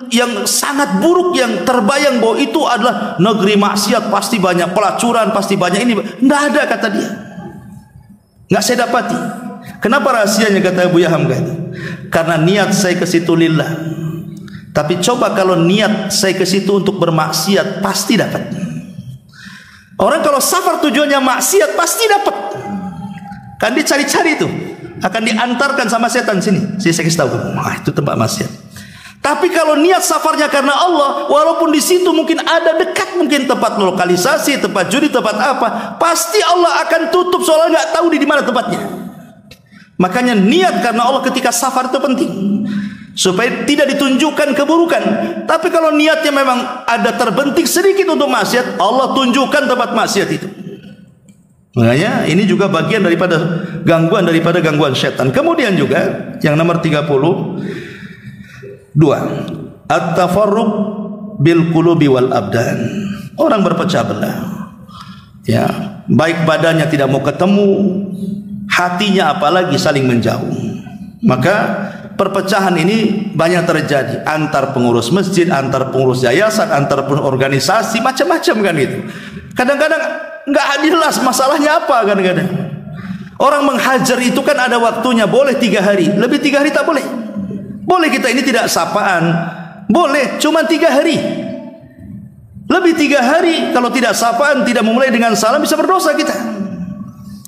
yang sangat buruk, yang terbayang bahwa itu adalah negeri maksiat, pasti banyak pelacuran, pasti banyak ini. Nggak ada, kata dia. Nggak saya dapati. Kenapa rahasianya, kata Buya Hamka itu? Karena niat saya ke situ lillah. Tapi coba kalau niat saya ke situ untuk bermaksiat, pasti dapat. Orang kalau safar tujuannya maksiat pasti dapat. Kan dicari-cari itu, akan diantarkan sama setan sini. Saya kasih tahu, itu tempat maksiat. Tapi kalau niat safarnya karena Allah, walaupun di situ mungkin ada dekat, mungkin tempat lokalisasi, tempat judi, tempat apa, pasti Allah akan tutup soalnya nggak tahu di mana tempatnya. Makanya niat karena Allah ketika safar itu penting, supaya tidak ditunjukkan keburukan. Tapi kalau niatnya memang ada terbentik sedikit untuk maksiat, Allah tunjukkan tempat maksiat itu. Makanya ini juga bagian daripada gangguan setan. Kemudian juga yang nomor 32, at-tafarruq bil qulubi wal abdan. Orang berpecah belah. Ya, baik badannya tidak mau ketemu, hatinya apalagi saling menjauh. Maka perpecahan ini banyak terjadi antar pengurus masjid, antar pengurus yayasan, antar organisasi, macam-macam kan itu. Kadang-kadang nggak jelas masalahnya apa kadang-kadang. Orang menghajar itu kan ada waktunya, boleh 3 hari, lebih 3 hari tak boleh. Boleh kita ini tidak sapaan, boleh, cuma 3 hari. Lebih 3 hari kalau tidak sapaan, tidak memulai dengan salam, bisa berdosa kita.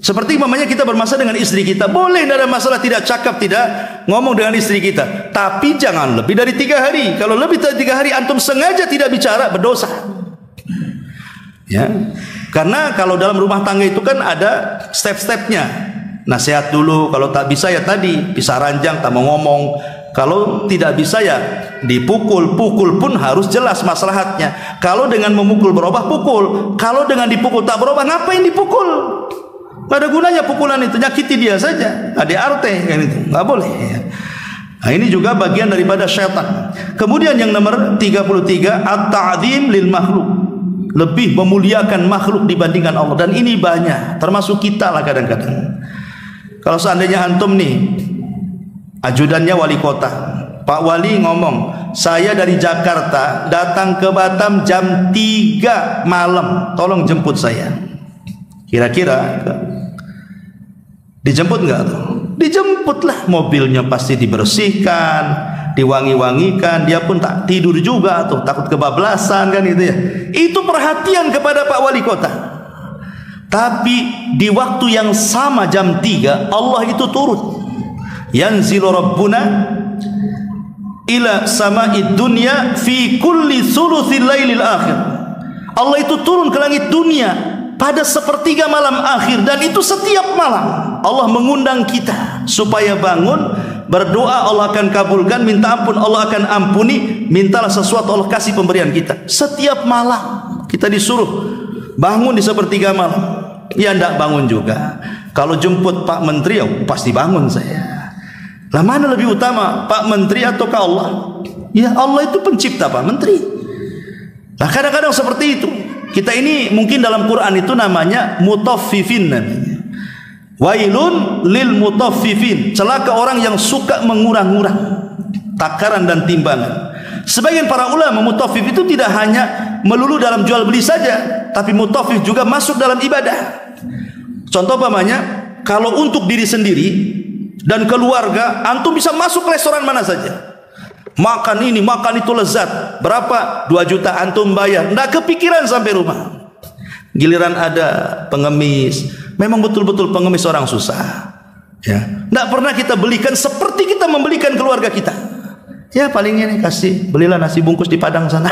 Seperti mamanya kita bermasalah dengan istri kita, boleh, tidak ada masalah, tidak cakap, tidak ngomong dengan istri kita, tapi jangan lebih dari 3 hari. Kalau lebih dari 3 hari antum sengaja tidak bicara, berdosa. Ya, karena kalau dalam rumah tangga itu kan ada step-stepnya. Nasihat dulu, kalau tak bisa ya tadi pisah ranjang, tak mau ngomong. Kalau tidak bisa ya dipukul, pukul pun harus jelas maslahatnya. Kalau dengan memukul berubah, pukul. Kalau dengan dipukul tak berubah, ngapain dipukul? Gak ada gunanya pukulan itu, nyakiti dia saja. Ada arte kan itu, nggak boleh. Nah, ini juga bagian daripada syaitan. Kemudian yang nomor 33, at-ta'zim lil makhluk. Lebih memuliakan makhluk dibandingkan Allah, dan ini banyak, termasuk kita lah kadang-kadang. Kalau seandainya antum nih ajudannya wali kota, Pak Wali ngomong, saya dari Jakarta datang ke Batam jam 3 malam, tolong jemput saya. Kira-kira dijemput nggak tuh? Dijemputlah, mobilnya pasti dibersihkan, diwangi-wangikan, dia pun tak tidur juga tuh, takut kebablasan kan itu ya. Itu perhatian kepada Pak Wali Kota. Tapi di waktu yang sama jam 3 Allah itu turun. Yanzilu Rabbuna ila sama'id dunya fi kulli thuluthil lailil akhir. Allah itu turun ke langit dunia pada sepertiga malam akhir, dan itu setiap malam Allah mengundang kita supaya bangun, berdoa Allah akan kabulkan, minta ampun Allah akan ampuni, mintalah sesuatu Allah kasih pemberian kita. Setiap malam kita disuruh bangun di sepertiga malam. Ya ndak bangun juga. Kalau jemput Pak Menteri ya pasti bangun saya. Lah mana lebih utama, Pak Menteri ataukah Allah? Ya Allah itu pencipta Pak Menteri. Nah kadang-kadang seperti itu. Kita ini mungkin dalam Quran itu namanya mutaffifin namanya. Wailun lil mutaffifin, celaka orang yang suka mengurang-urang takaran dan timbangan. Sebagian para ulama mutaffif itu tidak hanya melulu dalam jual beli saja, tapi mutaffif juga masuk dalam ibadah. Contoh umpamanya, kalau untuk diri sendiri dan keluarga, antum bisa masuk restoran mana saja. Makan ini, makan itu lezat. Berapa? 2 juta antum bayar. Nggak kepikiran sampai rumah. Giliran ada pengemis, memang betul-betul pengemis orang susah. Ya, nggak pernah kita belikan seperti kita membelikan keluarga kita. Ya palingnya nih kasih, belilah nasi bungkus di Padang sana.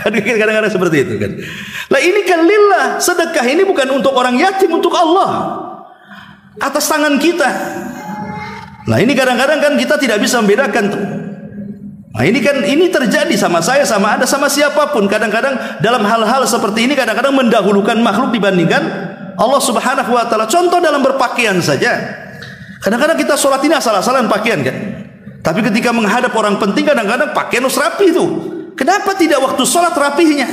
Kadang-kadang seperti itu kan. Lah ini kan lillah, sedekah ini bukan untuk orang yatim, untuk Allah. Atas tangan kita. Nah ini kadang-kadang kan kita tidak bisa membedakan tuh. Nah ini kan ini terjadi sama saya, sama ada, sama siapapun. Kadang-kadang dalam hal-hal seperti ini kadang-kadang mendahulukan makhluk dibandingkan Allah Subhanahu wa taala. Contoh dalam berpakaian saja. Kadang-kadang kita sholat ini asal-asalan pakaian kan. Tapi ketika menghadap orang penting kadang-kadang pakaian harus rapi itu. Kenapa tidak waktu sholat rapihnya?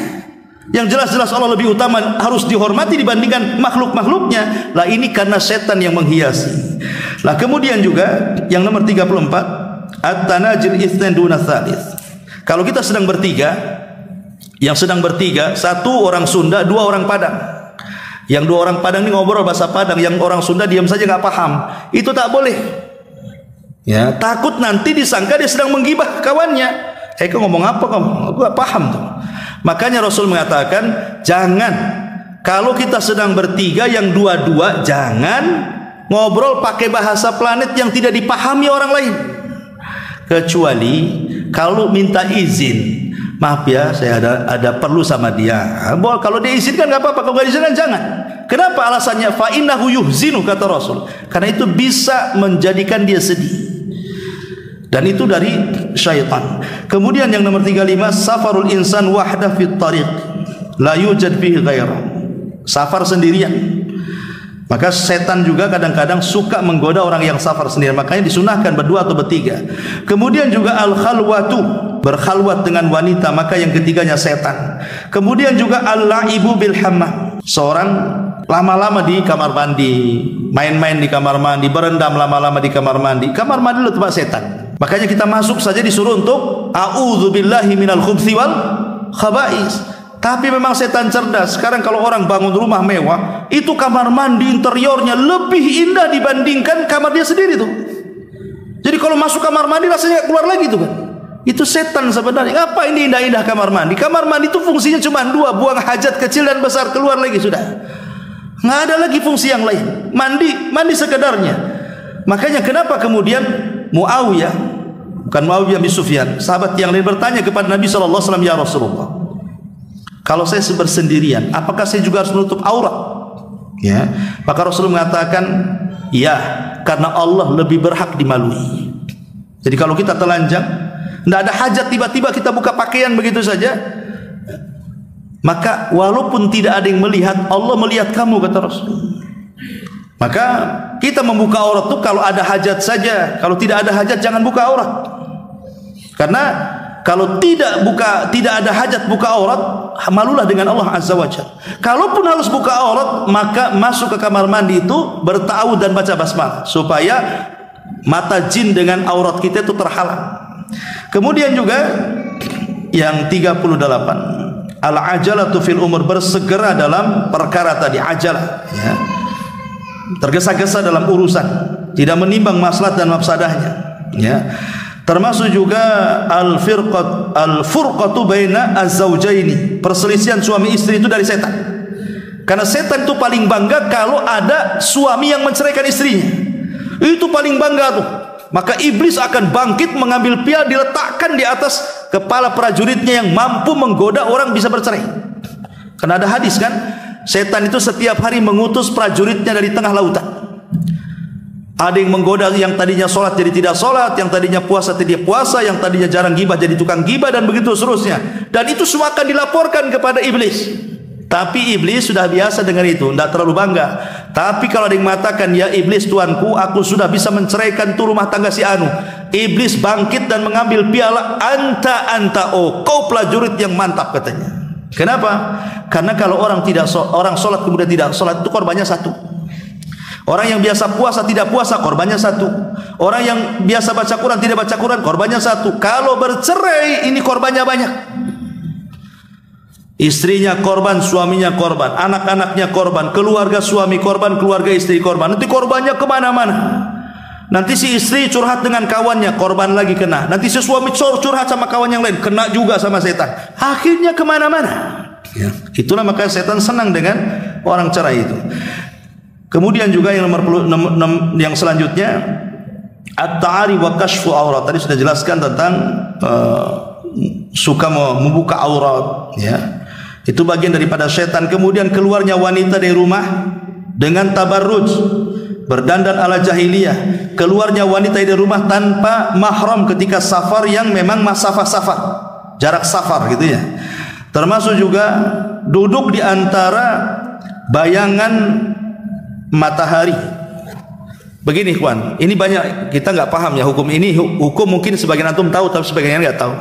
Yang jelas-jelas Allah lebih utama, harus dihormati dibandingkan makhluk-makhluknya. Lah ini karena setan yang menghiasi. Lah kemudian juga yang nomor 34, at-tanajil itsnan duna tsalits. Kalau kita sedang bertiga, yang sedang bertiga, 1 orang Sunda, 2 orang Padang. Yang 2 orang Padang ini ngobrol bahasa Padang, yang orang Sunda diam saja nggak paham. Itu tak boleh. Ya, takut nanti disangka dia sedang menggibah kawannya. Kau ngomong apa kamu? Aku gak paham tuh. Makanya Rasul mengatakan, jangan kalau kita sedang bertiga yang 2-2, jangan ngobrol pakai bahasa planet yang tidak dipahami orang lain. Kecuali kalau minta izin, maaf ya, saya ada perlu sama dia. Kalau dia izinkan nggak apa-apa, kalau nggak diizinkan jangan. Kenapa alasannya? Fa innahu yuhzinu, kata Rasul. Karena itu bisa menjadikan dia sedih. Dan itu dari syaitan. Kemudian yang nomor 35, safarul insan wahda fit tariq la yujad fihi ghairah. Safar sendirian. Maka setan juga kadang-kadang suka menggoda orang yang safar sendirian. Makanya disunahkan berdua atau bertiga. Kemudian juga al-khalwatu, berkhalwat dengan wanita, maka yang ketiganya setan. Kemudian juga al-laibu bil hammam, seorang lama-lama di kamar mandi, main-main di kamar mandi, berendam lama-lama di kamar mandi. Kamar mandi itu tempat setan. Makanya kita masuk saja disuruh untuk a'udzubillahi minal khubthi wal khaba'is. Tapi memang setan cerdas. Sekarang kalau orang bangun rumah mewah, itu kamar mandi interiornya lebih indah dibandingkan kamar dia sendiri tuh. Jadi kalau masuk kamar mandi rasanya keluar lagi tuh kan. Itu setan sebenarnya. Apa ini indah-indah kamar mandi? Kamar mandi itu fungsinya cuma dua, buang hajat kecil dan besar, keluar lagi sudah. Nggak ada lagi fungsi yang lain. Mandi sekedarnya. Makanya kenapa kemudian Muawiyah, bukan Muawiyah bin Sufyan, sahabat yang lain bertanya kepada Nabi SAW, ya Rasulullah, kalau saya bersendirian, apakah saya juga harus menutup aurat? Ya, maka Rasulullah mengatakan, ya, karena Allah lebih berhak dimalui. Jadi kalau kita telanjang, tidak ada hajat tiba-tiba kita buka pakaian begitu saja, maka walaupun tidak ada yang melihat, Allah melihat kamu, kata Rasul. Maka kita membuka aurat itu kalau ada hajat saja. Kalau tidak ada hajat jangan buka aurat. Karena kalau tidak ada hajat buka aurat, malulah dengan Allah Azza wa Jalla. Kalaupun harus buka aurat, maka masuk ke kamar mandi itu berta'awudz dan baca basmalah supaya mata jin dengan aurat kita itu terhalang. Kemudian juga yang 38, al-ajalatu fil umur, bersegera dalam perkara tadi, ajalah, ya. Tergesa-gesa dalam urusan, tidak menimbang maslahat dan mafsadahnya, ya. Termasuk juga al-furqatu baina az-zawjaini, perselisihan suami istri itu dari setan. Karena setan itu paling bangga kalau ada suami yang menceraikan istrinya. Itu paling bangga tuh. Maka iblis akan bangkit mengambil piala diletakkan di atas kepala prajuritnya yang mampu menggoda orang bisa bercerai. Karena ada hadis kan, setan itu setiap hari mengutus prajuritnya dari tengah lautan. Ada yang menggoda yang tadinya sholat jadi tidak sholat, yang tadinya puasa tidak puasa, yang tadinya jarang gibah jadi tukang gibah, dan begitu seterusnya. Dan itu semua akan dilaporkan kepada iblis. Tapi iblis sudah biasa dengan itu, tidak terlalu bangga. Tapi kalau ada yang mengatakan, ya iblis tuanku, aku sudah bisa menceraikan tu rumah tangga si Anu, iblis bangkit dan mengambil piala. Anta, oh kau prajurit yang mantap, katanya. Kenapa? Karena kalau orang sholat kemudian tidak sholat, itu korbannya satu. Orang yang biasa puasa tidak puasa, korbannya satu. Orang yang biasa baca Quran tidak baca Quran, korbannya satu. Kalau bercerai, ini korbannya banyak. Istrinya korban, suaminya korban, anak-anaknya korban, keluarga suami korban, keluarga istri korban. Nanti korbannya kemana-mana. Nanti si istri curhat dengan kawannya, korban lagi kena. Nanti si suami curhat sama kawan yang lain, kena juga sama setan. Akhirnya kemana-mana, ya. Itulah maka setan senang dengan orang cerai itu. Kemudian juga yang yang selanjutnya, at-ta'ari wa kashfu aurat. Tadi sudah jelaskan tentang suka membuka aurat, ya. Itu bagian daripada setan. Kemudian keluarnya wanita dari rumah dengan tabarruj, berdandan ala jahiliyah. Keluarnya wanita dari rumah tanpa mahram ketika safar yang memang masafah safar, jarak safar gitu ya. Termasuk juga duduk di antara bayangan matahari. Begini kawan, ini banyak kita nggak paham ya hukum ini. Hukum mungkin sebagian antum tahu, tapi sebagian nggak tahu.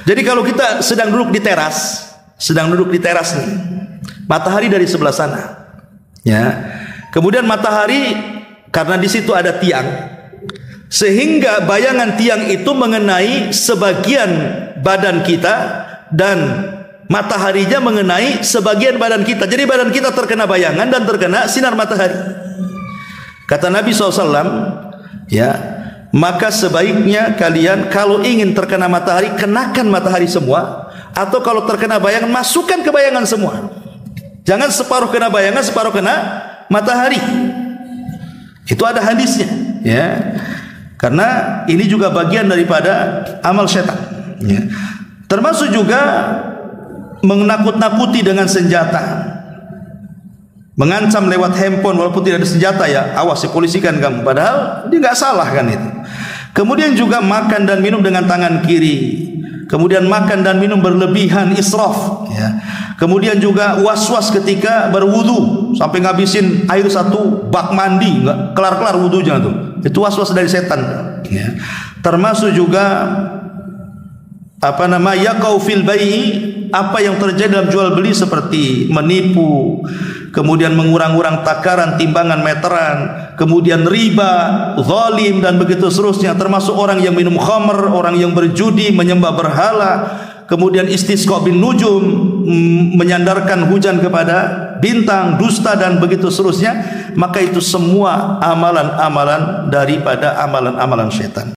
Jadi kalau kita sedang duduk di teras, nih, matahari dari sebelah sana, ya. Kemudian matahari, karena di situ ada tiang, sehingga bayangan tiang itu mengenai sebagian badan kita dan mataharinya mengenai sebagian badan kita. Jadi badan kita terkena bayangan dan terkena sinar matahari. Kata Nabi SAW, ya, maka sebaiknya kalian kalau ingin terkena matahari, kenakan matahari semua, atau kalau terkena bayangan, masukkan ke bayangan semua. Jangan separuh kena bayangan, separuh kena matahari. Itu ada hadisnya, ya. Karena ini juga bagian daripada amal setan, ya. Termasuk juga menakut-nakuti dengan senjata, mengancam lewat handphone walaupun tidak ada senjata, ya awas dipolisikan kamu, padahal dia nggak salah kan itu. Kemudian juga makan dan minum dengan tangan kiri, kemudian makan dan minum berlebihan, israf, ya. Kemudian juga was-was ketika berwudu sampai ngabisin air satu bak mandi, nggak kelar-kelar wudunya tuh, itu was-was dari setan, ya. Termasuk juga yaqau fil bai'i, apa yang terjadi dalam jual beli seperti menipu, kemudian mengurang-urang takaran, timbangan meteran, kemudian riba, zalim, dan begitu seterusnya. Termasuk orang yang minum khamr, orang yang berjudi, menyembah berhala, kemudian istisqa bin nujum, menyandarkan hujan kepada bintang, dusta dan begitu seterusnya, maka itu semua amalan-amalan daripada amalan-amalan syaitan.